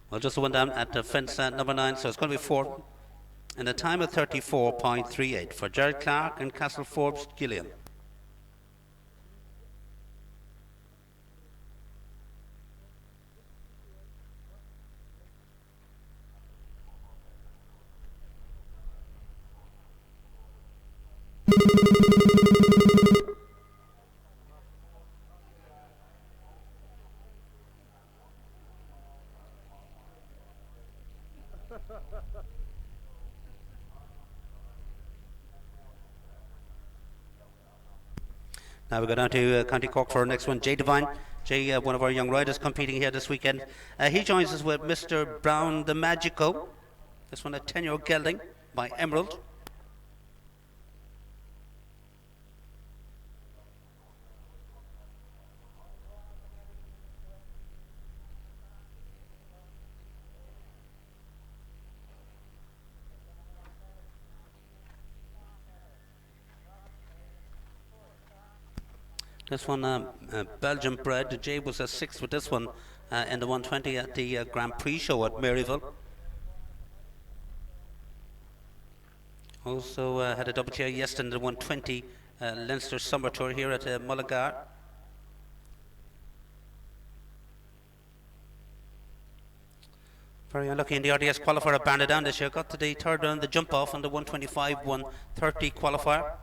Well, just the one down at fence number 9, so it's going to be 4 in a time of 34.38 for Jared Clark and Castle Forbes Gillian. Now we go down to County Cork for our next one. Jay Devine. Jay, one of our young riders competing here this weekend. He joins us with Mr. Brown the Magico. This one a 10-year-old gelding by Emerald. This one, Belgian bred. Jay was a sixth with this one in the 120 at the Grand Prix show at Maryville. Also had a double chair yesterday in the 120 Leinster Summer Tour here at Mullingar. Very unlucky in the RDS qualifier at Barnadown this year. Got to the third round, the jump off on the 125 130 qualifier.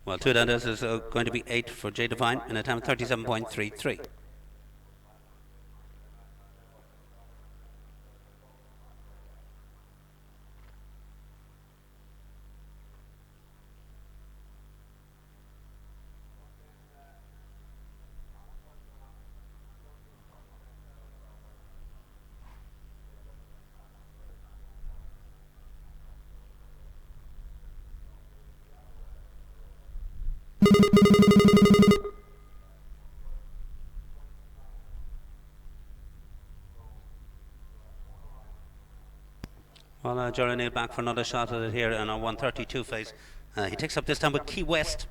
Well, two down, this is going to be 8 for Jay Devine in a time of 37.33. Well, Jerry Neal back for another shot at it here in our 132 phase. He takes up this time with Key West.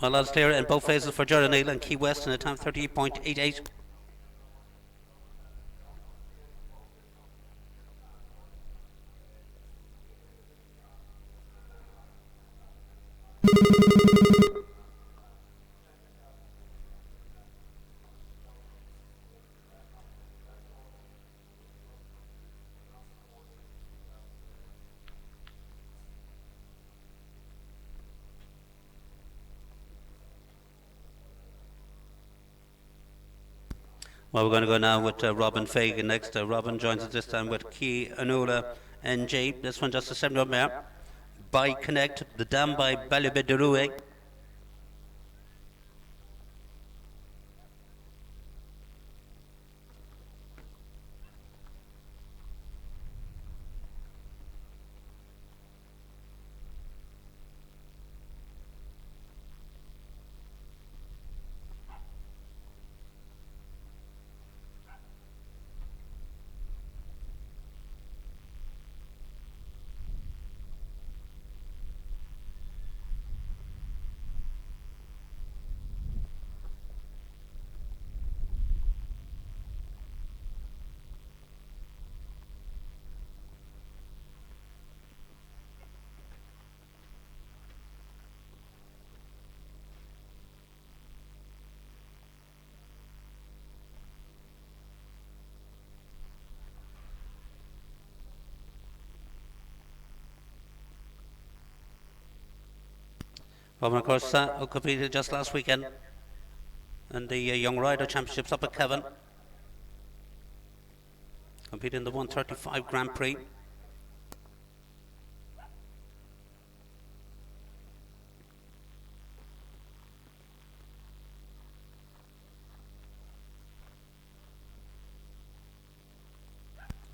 Well, that's clear in both phases for Jerry Neal and Key West in a time of 38.88. Well, we're going to go now with Robin Fagan next. Robin joins us this time with Key Anula NJ. This one just a 7-year-old mare. By Connect, the dam by Ballybedarue. Well, of course, who competed just last weekend in the Young Rider Championships up at Kevin. Competed in the 135 Grand Prix.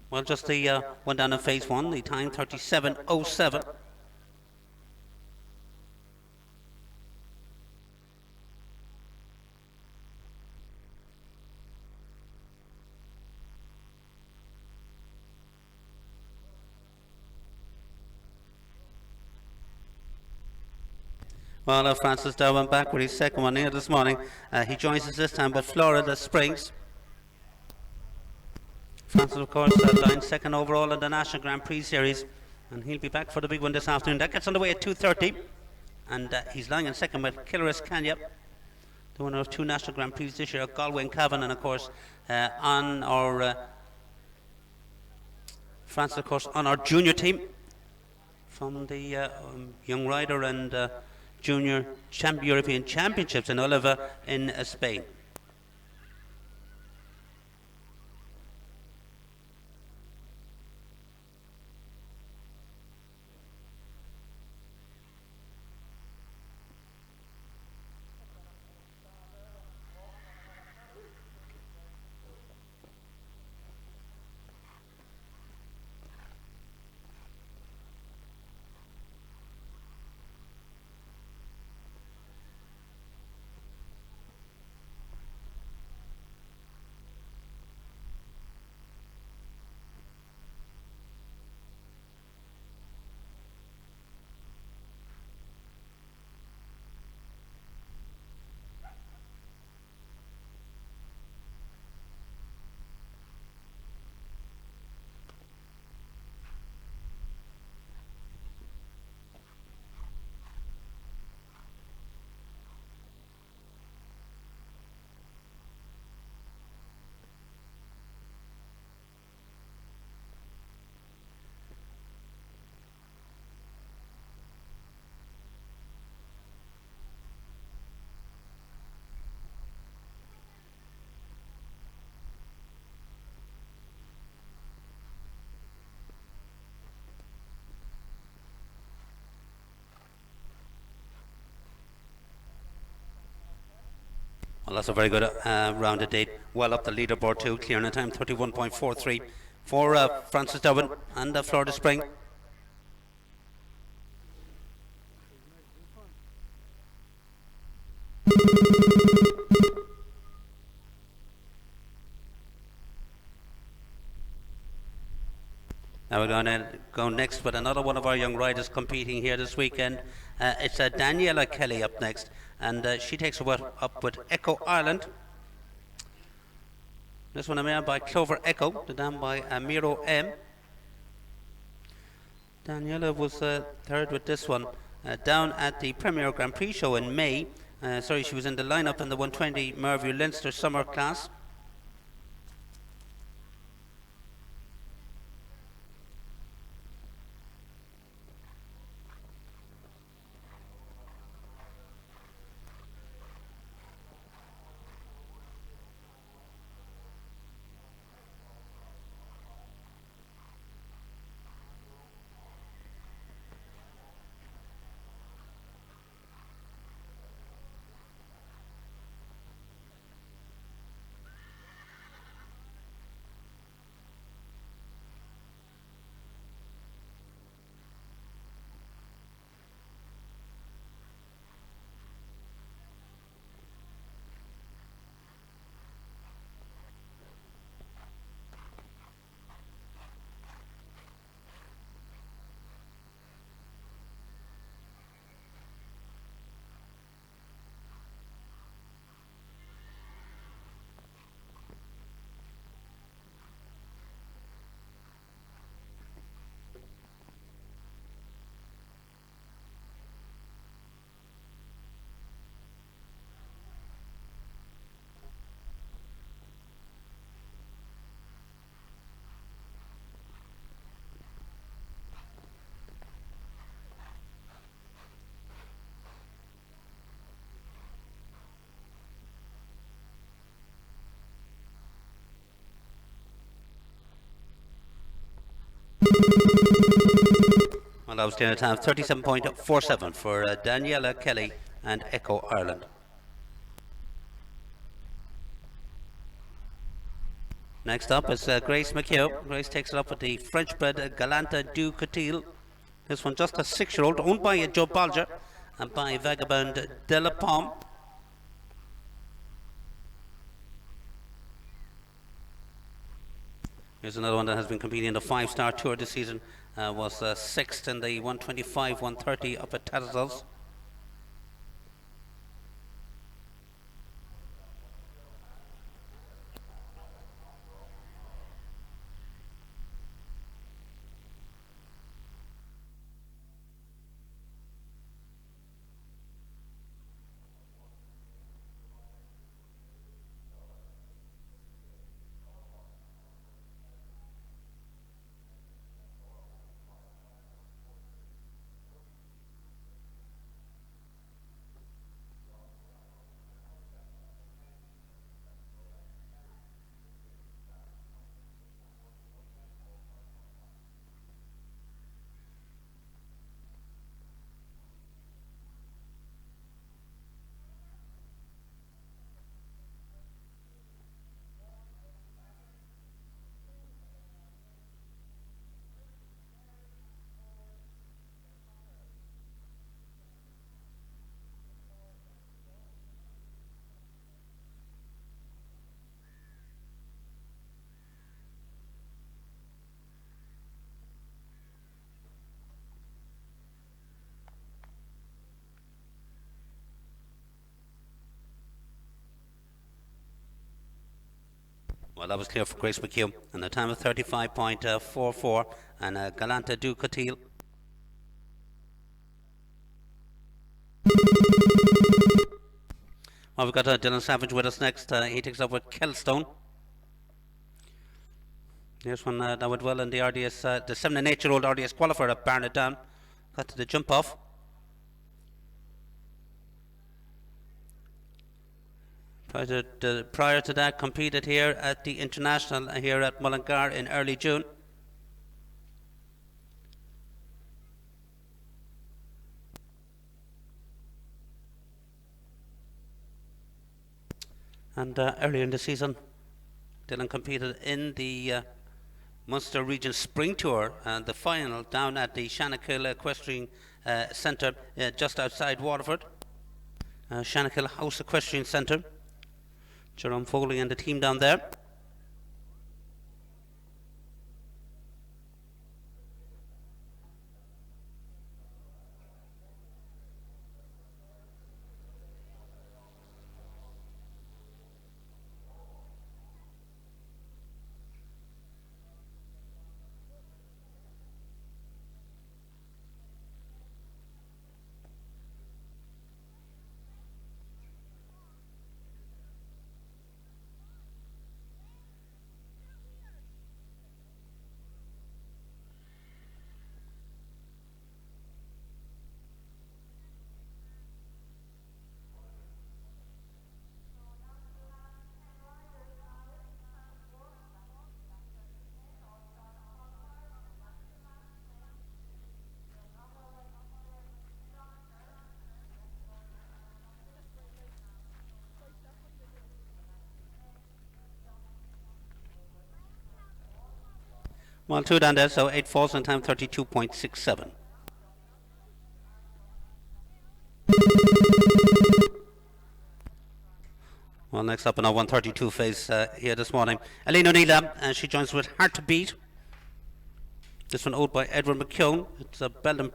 Well, just the one down in phase one, the time 37:07. Well, Francis Darwin back with his second one here this morning. He joins us this time with Florida Springs. Francis, of course, lying second overall in the National Grand Prix Series, and he'll be back for the big one this afternoon. That gets underway at 2:30, and he's lying in second with Killeris Kanya, the winner of two National Grand Prix this year, Galway and Cavan, and of course on our Francis, of course, on our junior team from the Young Rider and Junior European Championships in Oliva in Spain. Well, that's a very good rounded date. Well up the leaderboard too, clearing a time 31.43 for Francis Dublin and Florida Spring. Now we're going to go next with another one of our young riders competing here this weekend. It's Daniela Kelly up next, and she takes up with Echo Ireland. This one made by Clover Echo, the dam by Miro M. Daniela was third with this one down at the Premier Grand Prix show in May. She was in the lineup in the 120 Merview Leinster Summer class. Well, that was dinner time 37.47 for Daniela Kelly and Echo Ireland. Next up is Grace McHugh. Grace takes it up with the French-bred Galanta du Cotil. This one just a 6-year-old, owned by Joe Balger and by Vagabond de la Pomme. Here's another one that has been competing in the 5-star tour this season. Was 6th in the 125, 130 up at Tattersall's. Well, that was clear for Grace McHugh, and the time of 35.44, and Galanta du Cotil. Well, we've got Dylan Savage with us next. He takes up with Kelstone. Here's one that went well in the RDS, the 7 and 8-year-old RDS qualifier at Barnet Down. Got to the jump off. Prior to that, competed here at the International here at Mullingar in early June. And earlier in the season, Dylan competed in the Munster Region Spring Tour and the final down at the Shankill Equestrian Centre just outside Waterford. Shankill House Equestrian Centre. Jerome Foley and the team down there. Well, 2 down there, so 8 falls in time 32.67. Well, next up in our 132 phase here this morning, Elaine O'Neill, and she joins with Hard to Beat. This one owned by Edward McKeown. It's a Belgian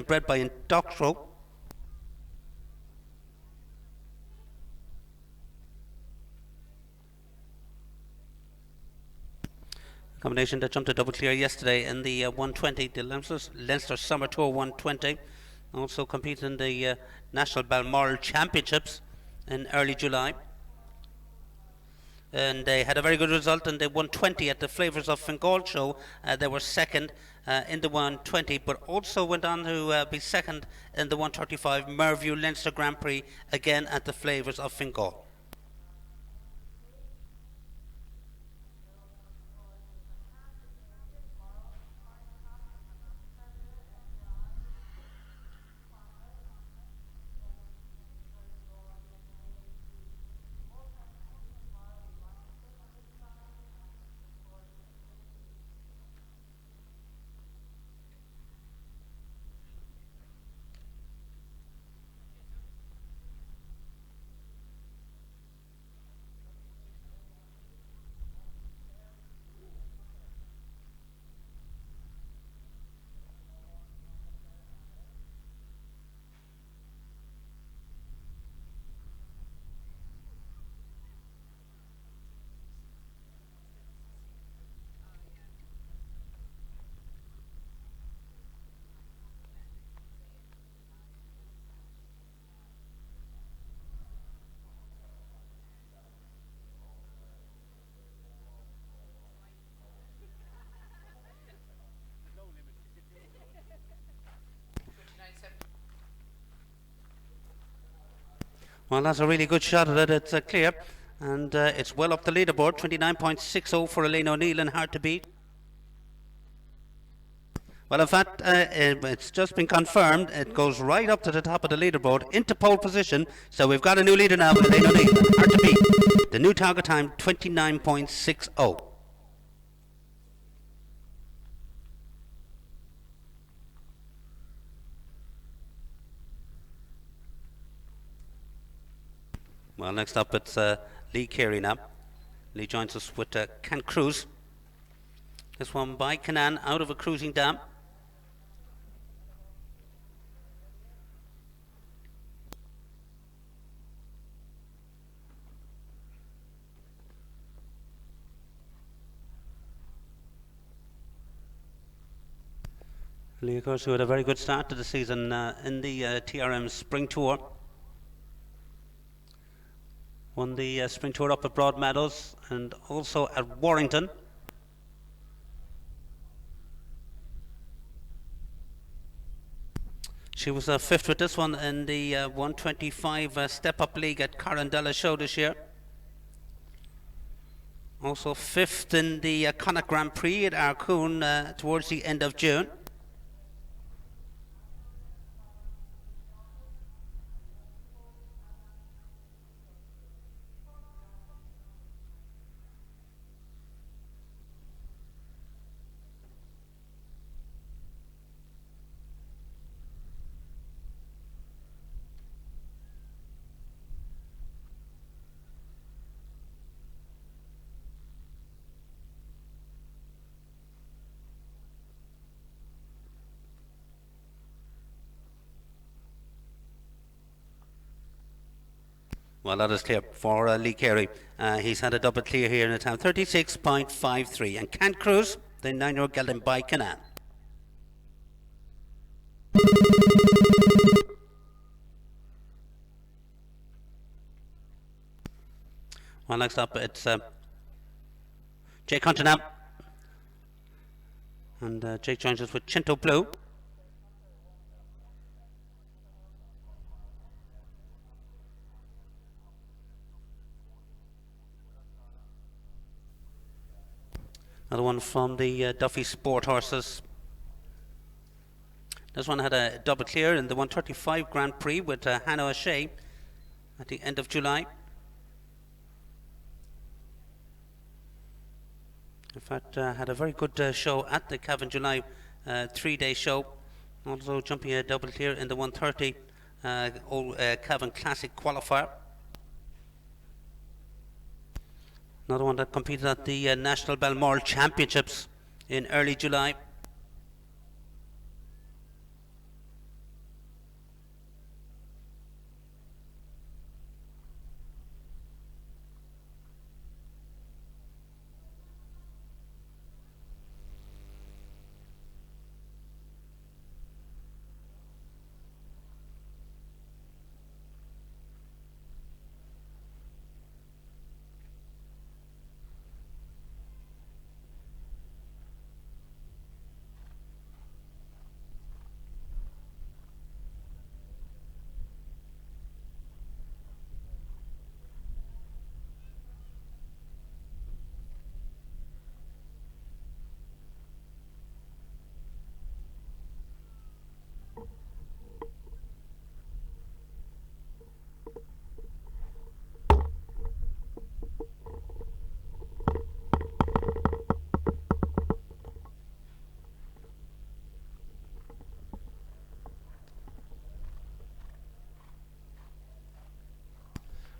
bred by Indoctro. Combination that jumped a double clear yesterday in the 120, the Leinster Summer Tour 120. Also competed in the National Balmoral Championships in early July. And they had a very good result in the 120 at the Flavours of Fingal show. They were second in the 120, but also went on to be second in the 135 Merview Leinster Grand Prix, again at the Flavours of Fingal. Well, that's a really good shot at it. It's clear, and it's well up the leaderboard. 29.60 for Elaine O'Neill and hard to beat. Well, in fact, it's just been confirmed. It goes right up to the top of the leaderboard into pole position. So we've got a new leader now, Elaine O'Neill. Hard to beat. The new target time, 29.60. Well, next up it's Lee Carey now. Lee joins us with Can Cruise. This one by Canaan out of a cruising dam. Lee, of course, who had a very good start to the season in the TRM Spring Tour. Won the Spring Tour up at Broadmeadows and also at Warrington. She was fifth with this one in the 125 Step-Up League at Carandella Show this year. Also fifth in the Connacht Grand Prix at Arcoon towards the end of June. Well, that is clear for Lee Carey. He's had a double clear here in the time, 36.53. And Can Cruise, the 9-year-old gelding by Canaan. Well, next up it's Jake Hunter now. And Jake joins us with Chinto Blue. Another one from the Duffy Sport Horses. This one had a double clear in the 135 Grand Prix with Hannah O'Shea at the end of July. In fact, had a very good show at the Cavan July 3-day show. Also jumping a double clear in the 130 Old Cavan Classic qualifier. Another one that competed at the National Balmoral Championships in early July.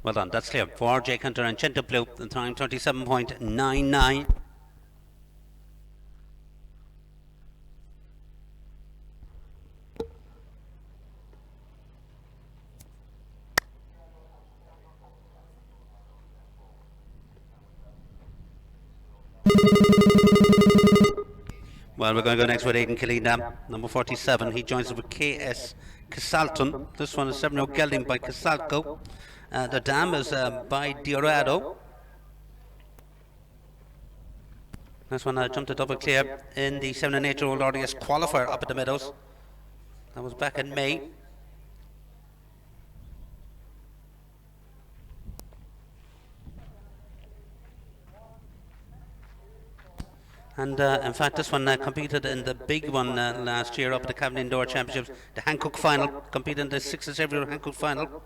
Well done, that's clear for Jake Hunter and Chinto Blue. The time 27.99. Well, we're going to go next with Aidan Killeen now, number 47. He joins us with KS Casalton. This one is 7-year-old gelding by Casalco. The dam is by Diorado. This one jumped a double clear in the 7 and 8-year-old RDS qualifier up at the Meadows. That was back in May. And in fact, this one competed in the big one last year up at the Cavan Indoor Championships, the Hancock Final, competed in the 6th ever Hancock Final.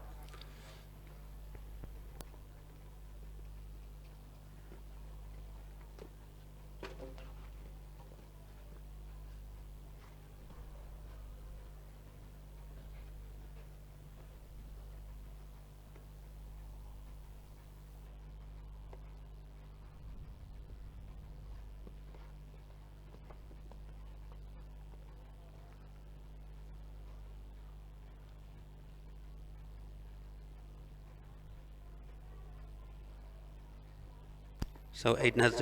So Aidan has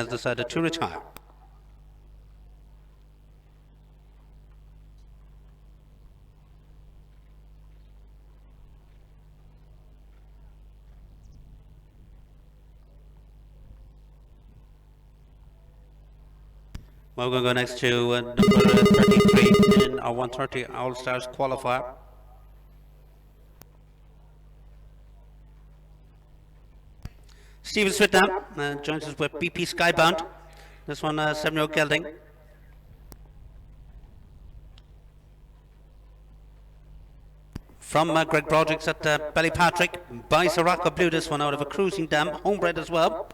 decided to retire. Well, we're going to go next to number 33 in our 130 All-Stars qualifier. Stephen Smith now joins us with BP Skybound. This one, 7-year-old gelding. From Greg Broderick's at Ballypatrick. By Sirocco Blue, this one out of a cruising dam, homebred as well.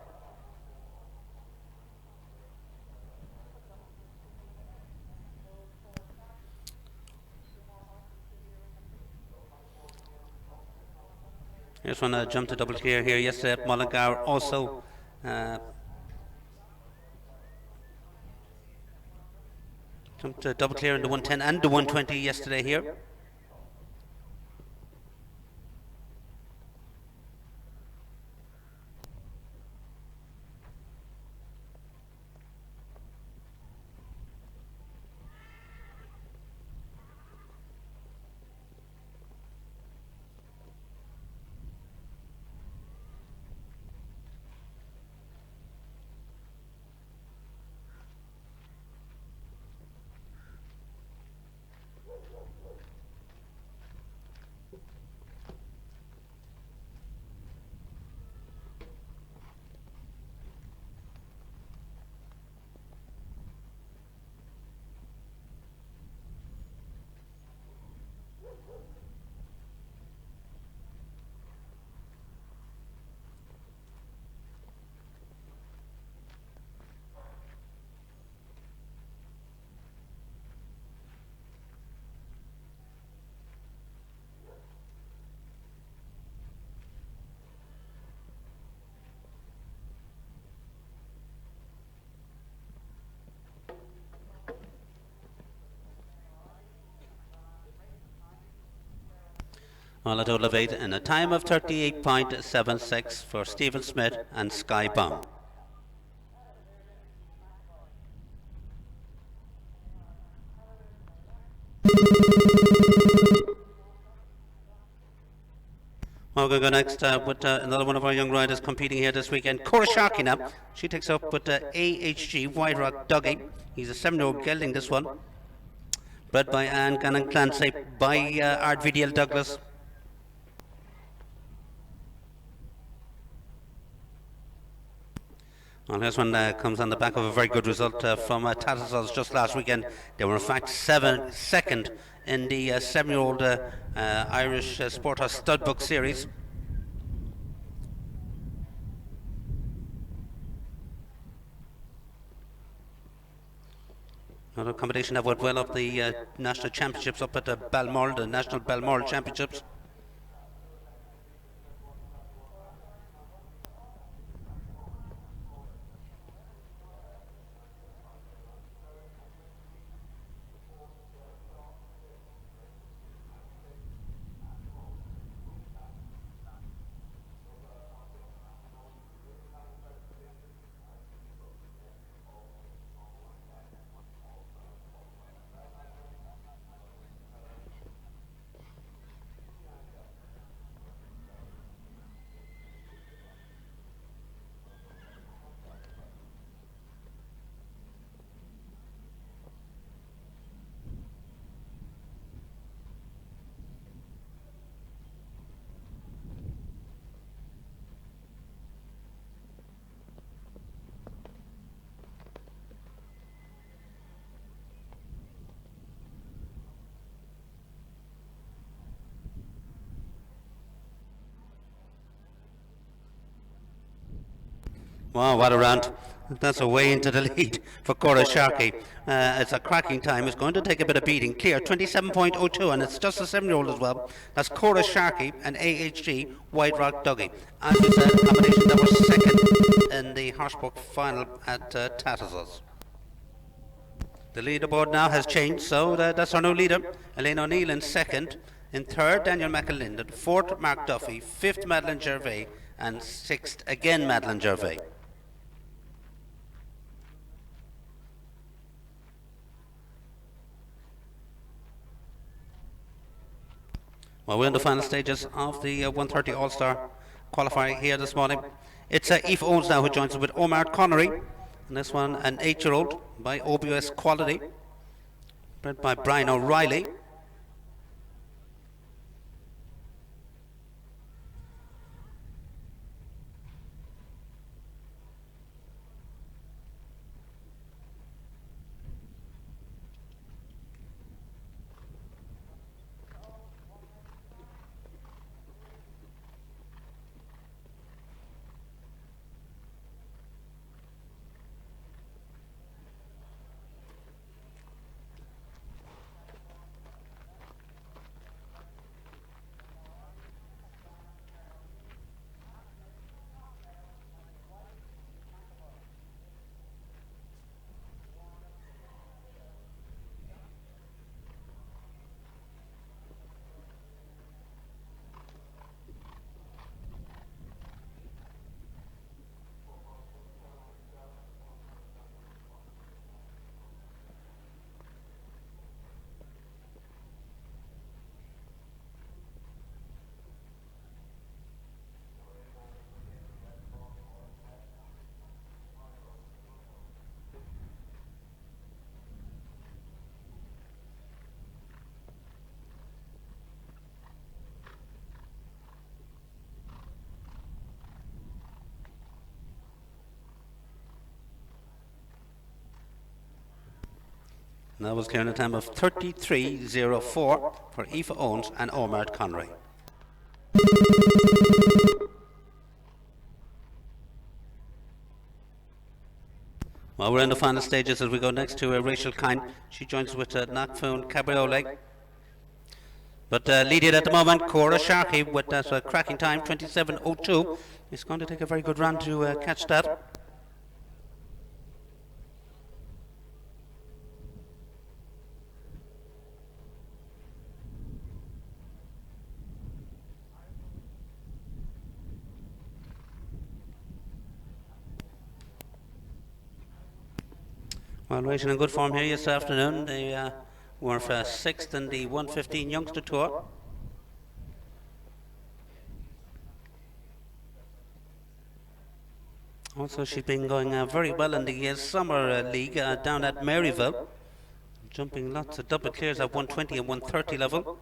This one jumped to double clear here yesterday at Mullingar. Also jumped to double clear in the 110 and the 120 yesterday here. Well, a total of 8 in a time of 38.76 for Stephen Smith and Skybound. Well, we're going to go next with another one of our young riders competing here this weekend, Cora Sharkey now. She takes up with AHG White Rock Dougie. He's a 7-year-old gelding, this one. Bred by Anne Gannon Clancy by RVDL Douglas. Well, this one comes on the back of a very good result from Tattersalls just last weekend. They were in fact second in the 7-year-old Irish Sport Horse Stud Book Series. Another combination that went well up the national championships up at the Balmoral, the National Balmoral Championships. Wow, what a round. That's away into the lead for Cora Sharkey. It's a cracking time. It's going to take a bit of beating. Clear, 27.02, and it's just a 7-year-old as well. That's Cora Sharkey and AHG White Rock Dougie. As we said, a combination that was second in the Horsebook final at Tattersalls. The leaderboard now has changed, so that's our new leader. Elaine O'Neill in second. In third, Daniel McAlinden. Fourth, Mark Duffy. Fifth, Madeline Gervais. And sixth, again, Madeline Gervais. Well, we're in the final stages of the 130 All-Star qualifier here this morning. It's Aoife Owens now who joins us with Omar Connery. And this one, an 8-year-old by OBS Quality, bred by Brian O'Reilly. And that was clearing a time of 33.04 for Aoife Owens and Omar Connery. Well, we're in the final stages as we go next to Rachel Kine. She joins with Knockfoon Cabriolet. But leading at the moment, Cora Sharkey with that cracking time, 27.02. It's going to take a very good run to catch that. Well, racing in good form here this afternoon. They were sixth in the 115 Youngster Tour. Also, she's been going very well in the Summer League down at Maryville, jumping lots of double clears at 120 and 130 level.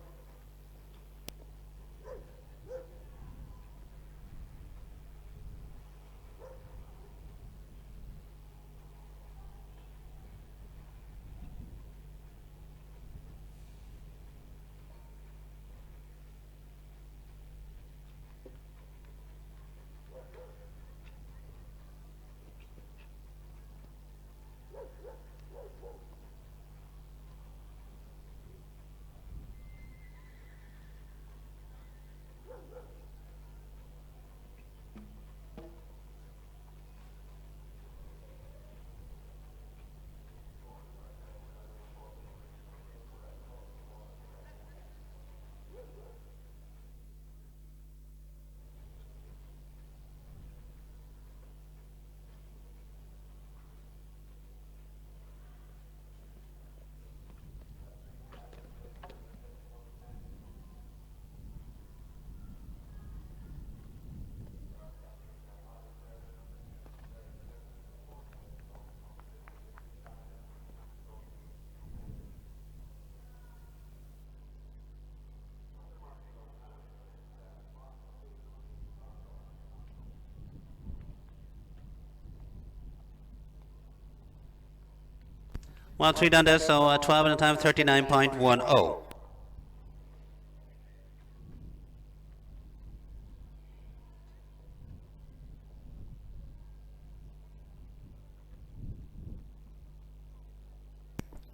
Well, 3 down there, so 12 in a time, 39.10.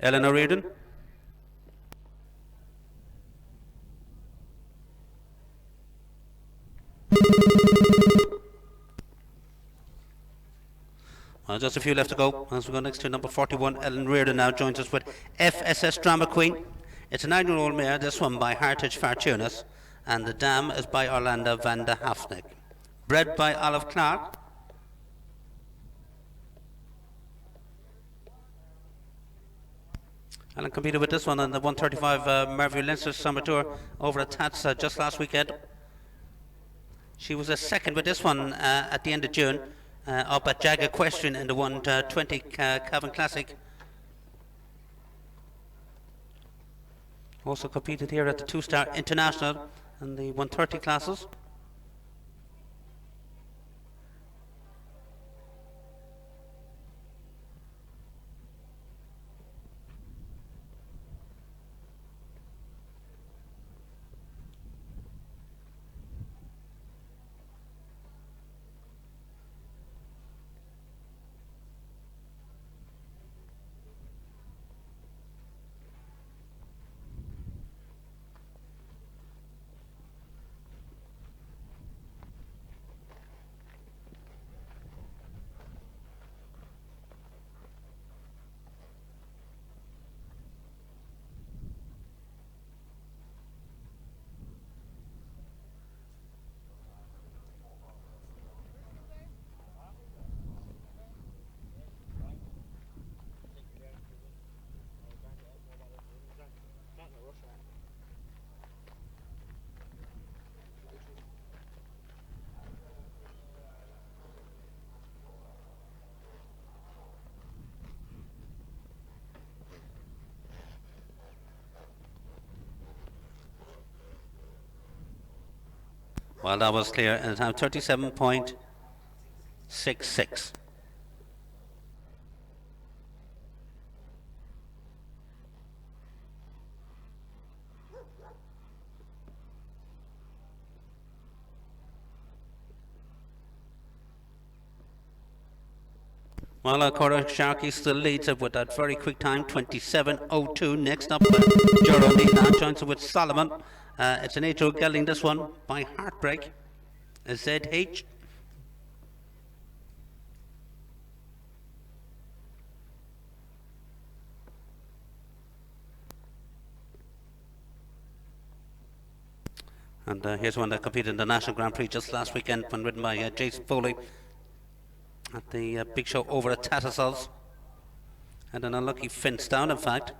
Ellen O'Riordan. Just a few left to go as we go next to number 41. Ellen Reardon now joins us with FSS Drama Queen. It's a 9-year-old mare, this one by Heritage Fortunas, and the dam is by Orlando van de Hafnik. Bred by Olive Clark. Ellen competed with this one on the 135 Merville Leinster Summer Tour over at Tats just last weekend. She was a second with this one at the end of June. Up at Jag Equestrian in the 120 Cavan Classic. Also competed here at the 2-star International and the 130 classes. Well, that was clear, and time 37.66. Well, Cora Sharkey still leads it with that very quick time, 27.02. Next up, Gerald Neal now joins it with Solomon. It's an 8-year-old gelding, this one, by Heartbreak. ZH. And here's one that competed in the National Grand Prix just last weekend, when ridden by Jason Foley at the big show over at Tattersalls. And an unlucky fence down, in fact.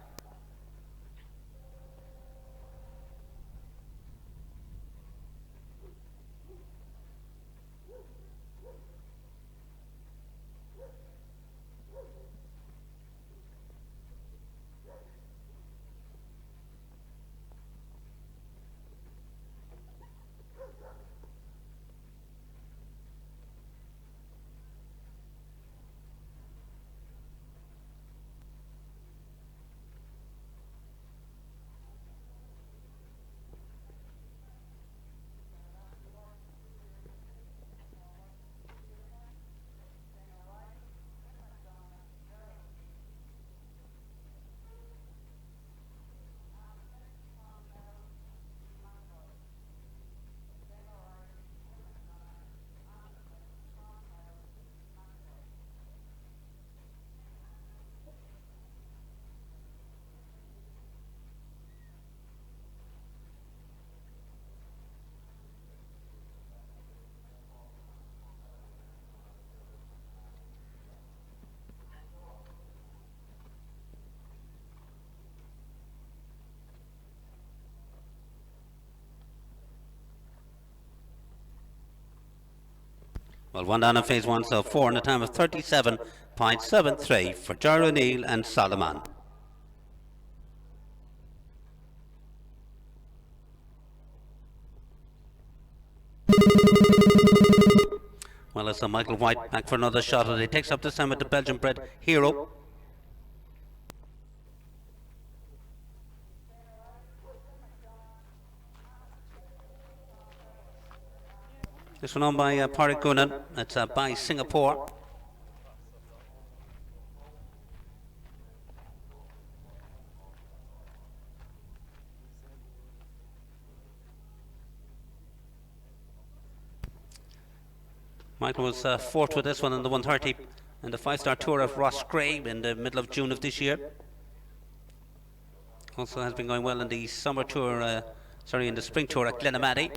Well, one down in phase one, so 4 in a time of 37.73 for Jar O'Neill and Solomon. Well, it's Michael White back for another shot as he takes up this time with the Belgian bred Hero. This one on by Parik Gunan. It's by Singapore. Michael was fourth with this one in the 130 in the 5-star tour of Rossgrave in the middle of June of this year. Also has been going well in the summer tour, in the spring tour at Glenamaddy.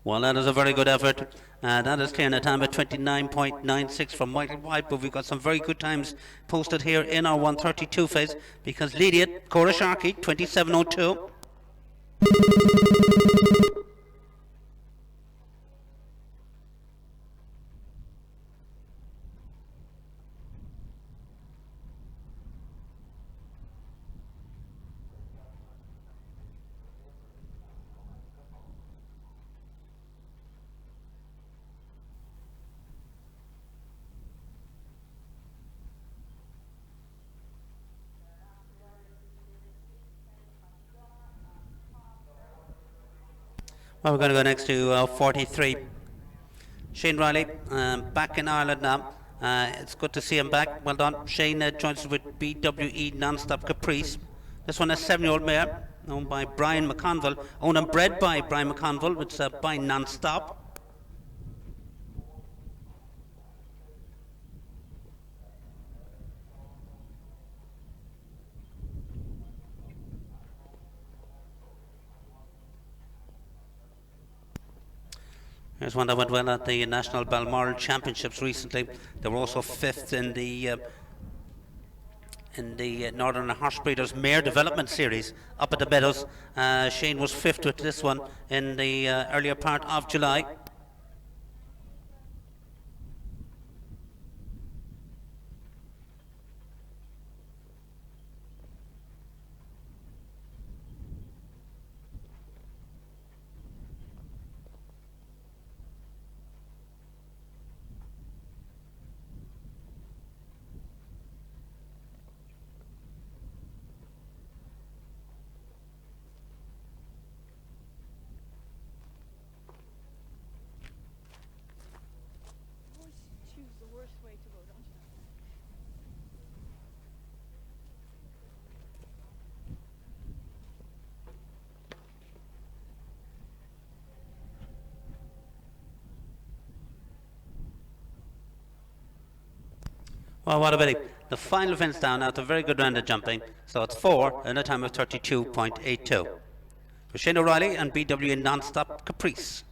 Well, that is a very good effort. That is clearing a time at 29.96 from Michael White, but we've got some very good times posted here in our 132 phase, because Lydiot, Cora Sharkey, 27.02. Well, we're going to go next to 43. Shane Riley, back in Ireland now. It's good to see him back. Well done. Shane joins us with BWE Non-Stop Caprice. This one is a 7-year-old mare, owned by Brian McConville, owned and bred by Brian McConville. It's by Non-Stop. Here's one that went well at the National Balmoral Championships recently. They were also fifth in the Northern Horse Breeders Mare Development Series up at the Meadows. Shane was fifth with this one in the earlier part of July. Well, what a pity. The final fence down now, it's a very good round of jumping. So it's 4 in a time of 32.82. For Shane O'Reilly and BW Non-Stop Caprice.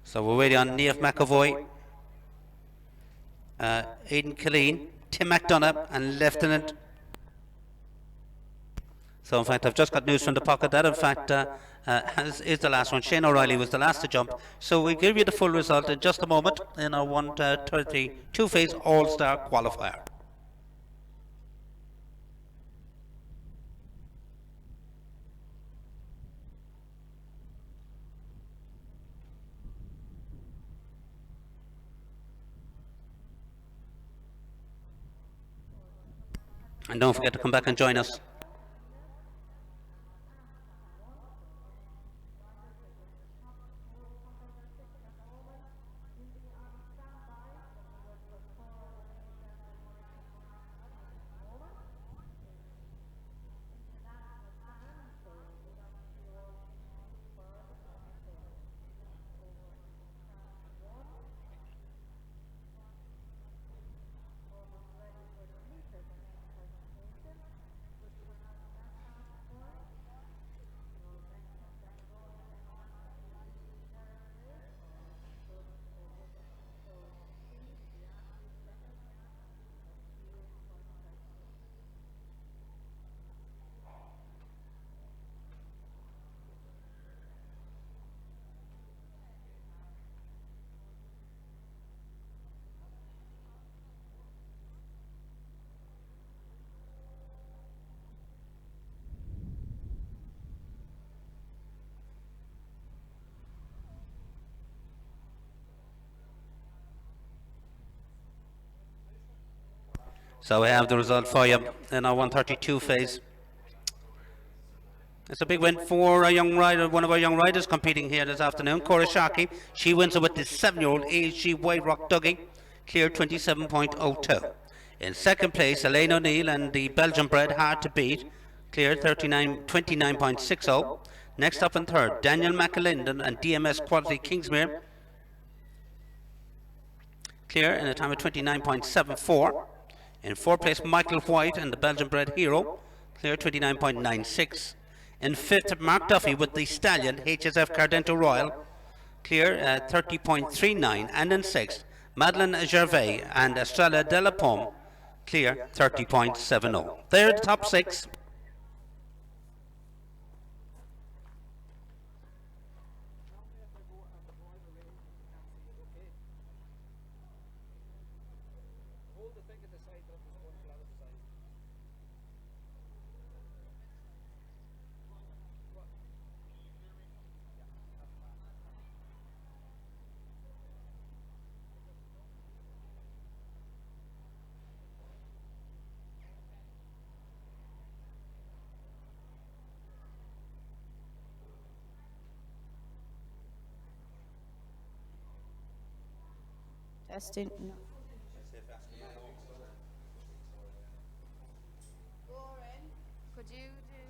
So we're waiting on Niamh McAvoy, Aidan Killeen, Tim McDonough and Lieutenant. So in fact I've just got news from the pocket that in fact is the last one. Shane O'Reilly was the last to jump. So we'll give you the full result in just a moment in our 132 phase All-Star qualifier. And don't forget to come back and join us. So we have the result for you in our 132 phase. It's a big win for a young rider, one of our young riders competing here this afternoon, Cora Sharkey. She wins it with the 7-year-old AG White Rock Dougie, cleared 27.02. In second place, Elaine O'Neill and the Belgian bred Hard to Beat, cleared 29.60. Next up in third, Daniel McAlinden and DMS Quality Kingsmere, clear in a time of 29.74. In fourth place, Michael White and the Belgian bred Hero, clear 29.96. In fifth, Mark Duffy with the Stallion HSF Cardento Royal, clear at 30.39. And in sixth, Madeleine Gervais and Estrella de la Pomme, clear 30.70. They're the top six. Hold the thing at the side, don't just go flat at the side. testing. No. Could you do?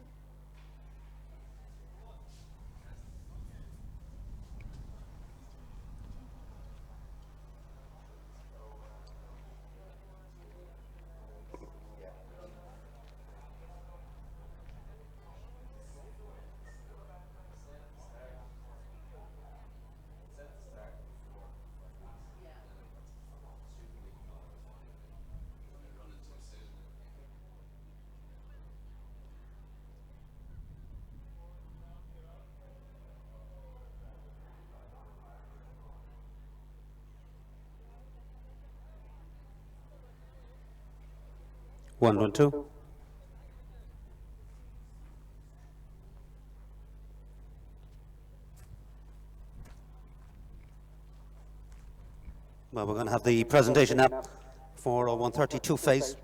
1 1 2. Well, we're going to have the presentation now for our 132 phase.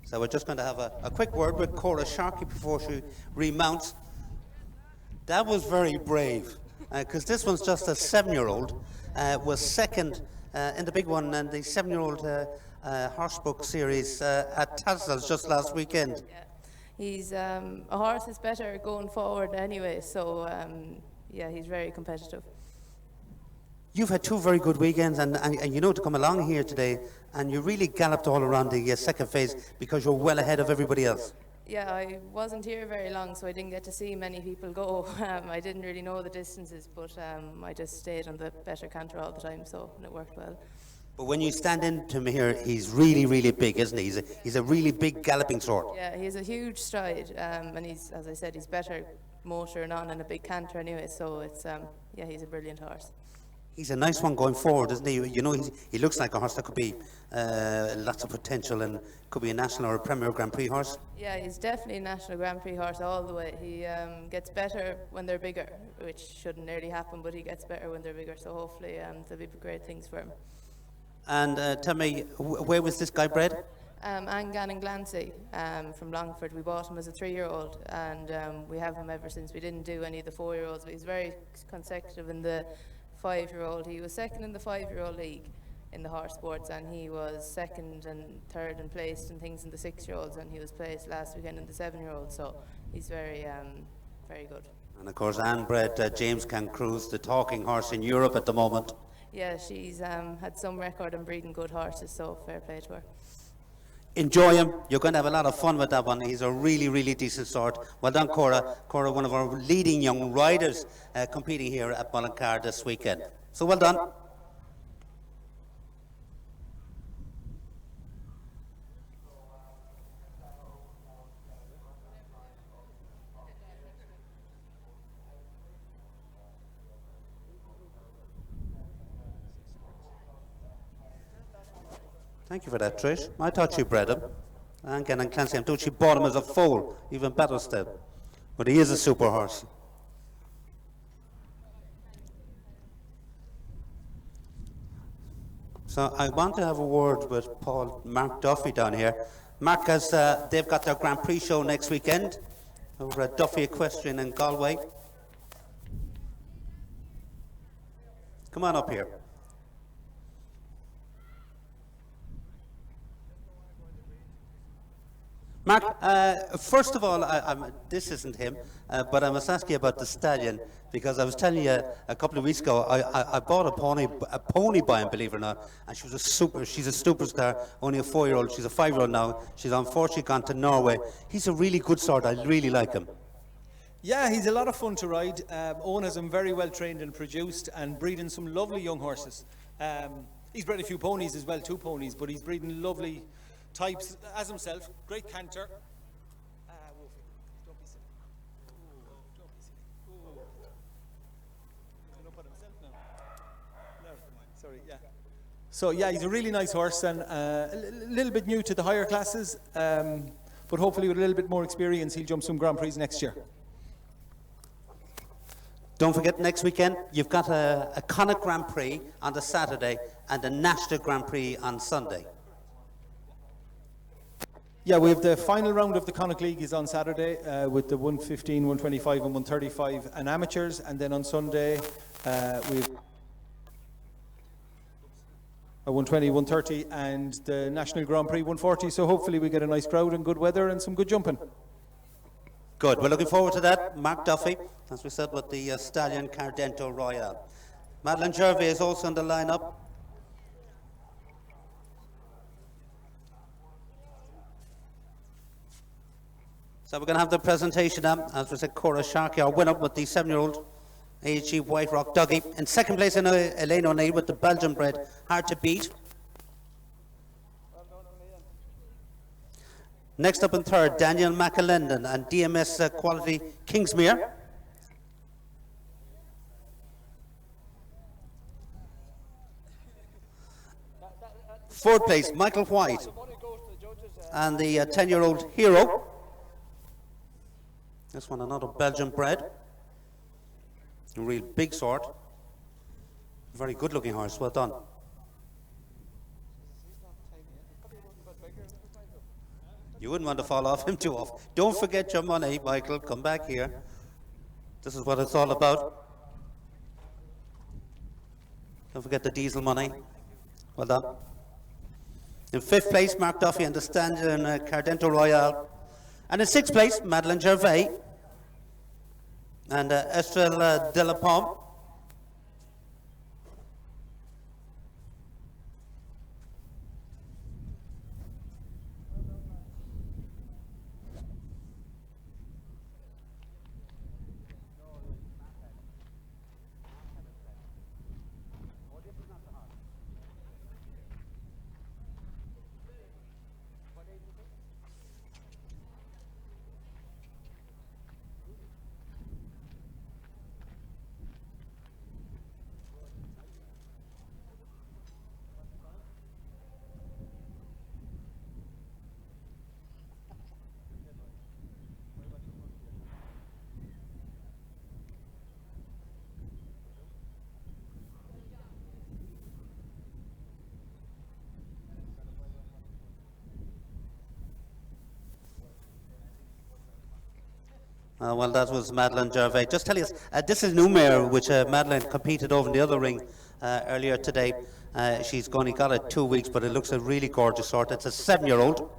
So we're just going to have a quick word with Cora Sharkey before she remounts. That was very brave, because this one's just a 7-year-old, was second in the big one, and the 7-year-old Horsebook series at Tassel's just last weekend. Yeah. He's a horse is better going forward anyway, so yeah, he's very competitive. You've had two very good weekends, and you know, to come along here today, and you really galloped all around the second phase because you're well ahead of everybody else. Yeah, I wasn't here very long, so I didn't get to see many people go. I didn't really know the distances, but I just stayed on the better canter all the time, so it worked well. But when you stand into him here, he's really, really big, isn't he? He's a really big galloping sort. Yeah, he has a huge stride, and he's, as I said, he's better motoring on in a big canter anyway, so it's, yeah, he's a brilliant horse. He's a nice one going forward, isn't he? You know, he looks like a horse that could be lots of potential and could be a national or a Premier Grand Prix horse. Yeah, he's definitely a national Grand Prix horse all the way. He gets better when they're bigger, which shouldn't nearly happen, but he gets better when they're bigger, so hopefully there'll be great things for him. And tell me, where was this guy bred? Angan and Glancy from Longford. We bought him as a 3-year-old, and we have him ever since. We didn't do any of the 4-year-olds, but he's very consecutive in the 5-year-old. He was second in the 5-year-old league in the horse sports, and he was second and third and placed and things in the 6-year-olds, and he was placed last weekend in the 7-year-olds, so he's very very good. And of course, Anne bred James Can Cruise, the talking horse in Europe at the moment. Yeah, she's had some record in breeding good horses, so fair play to her. enjoy him. You're going to have a lot of fun with that one. He's a really, really decent sort. Well done, Cora. Cora, one of our leading young riders competing here at Mullingar this weekend. So well done. Thank you for that, Trish. I thought she bred him. And Gannon Clancy, I thought she bought him as a foal, even better still. But he is a super horse. So I want to have a word with Mark Duffy down here. Mark, has they've got their Grand Prix show next weekend over at Duffy Equestrian in Galway. Come on up here. Mark, first of all, this isn't him, but I must ask you about the stallion, because I was telling you a couple of weeks ago, I bought a pony by him, believe it or not, and she's a superstar, only a 4-year-old, she's a 5-year-old now, she's unfortunately gone to Norway. He's a really good sort, I really like him. Yeah, he's a lot of fun to ride. Owen has him very well trained and produced, and breeding some lovely young horses. He's bred a few ponies as well, 2 ponies, but he's breeding lovely types as himself. Great canter. Wolfie, don't be silly. Don't be silly. He's going up on himself now. Never mind. Sorry, yeah. So yeah, he's a really nice horse, and a little bit new to the higher classes, but hopefully with a little bit more experience, he'll jump some Grand Prix next year. Don't forget, next weekend, you've got a Connacht Grand Prix on the Saturday and a National Grand Prix on Sunday. Yeah, we have the final round of the Connacht League is on Saturday with the 115, 125 and 135 and amateurs, and then on Sunday we've a 120, 130 and the National Grand Prix 140, so hopefully we get a nice crowd and good weather and some good jumping. Good, we're looking forward to that. Mark Duffy, as we said, with the Stallion Cardento Royale. Madeleine Gervais is also in the lineup. So we're going to have the presentation now. As we said, Cora Sharkey, our winner with the 7-year-old AHG White Rock Doggy. In second place, Elaine O'Neill with the Belgian bred, hard to beat. Next up in third, Daniel McAlendon and DMS Quality Kingsmere. Fourth place, Michael White and the 10-year-old Hero. This one, another Belgian bred. A real big sort. Very good looking horse, well done. You wouldn't want to fall off him too often. Don't forget your money, Michael, come back here. This is what it's all about. Don't forget the diesel money. Well done. In fifth place, Mark Duffy and the Stallion Cardento Royale. And in sixth place, Madeleine Gervais and Estrelle de la Pomme. Well, that was Madeleine Gervais. Just tell you, this is new mare, which Madeleine competed over in the other ring earlier today. She's only got it 2 weeks, but it looks a really gorgeous sort. It's a 7-year-old.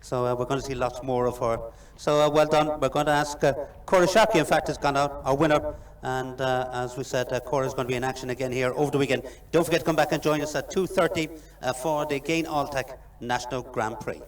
So we're going to see lots more of her. So well done. We're going to ask Cora Sharkey, in fact, has gone out, our winner. And as we said, Cora is going to be in action again here over the weekend. Don't forget to come back and join us at 2:30 for the Gain Alltech National Grand Prix.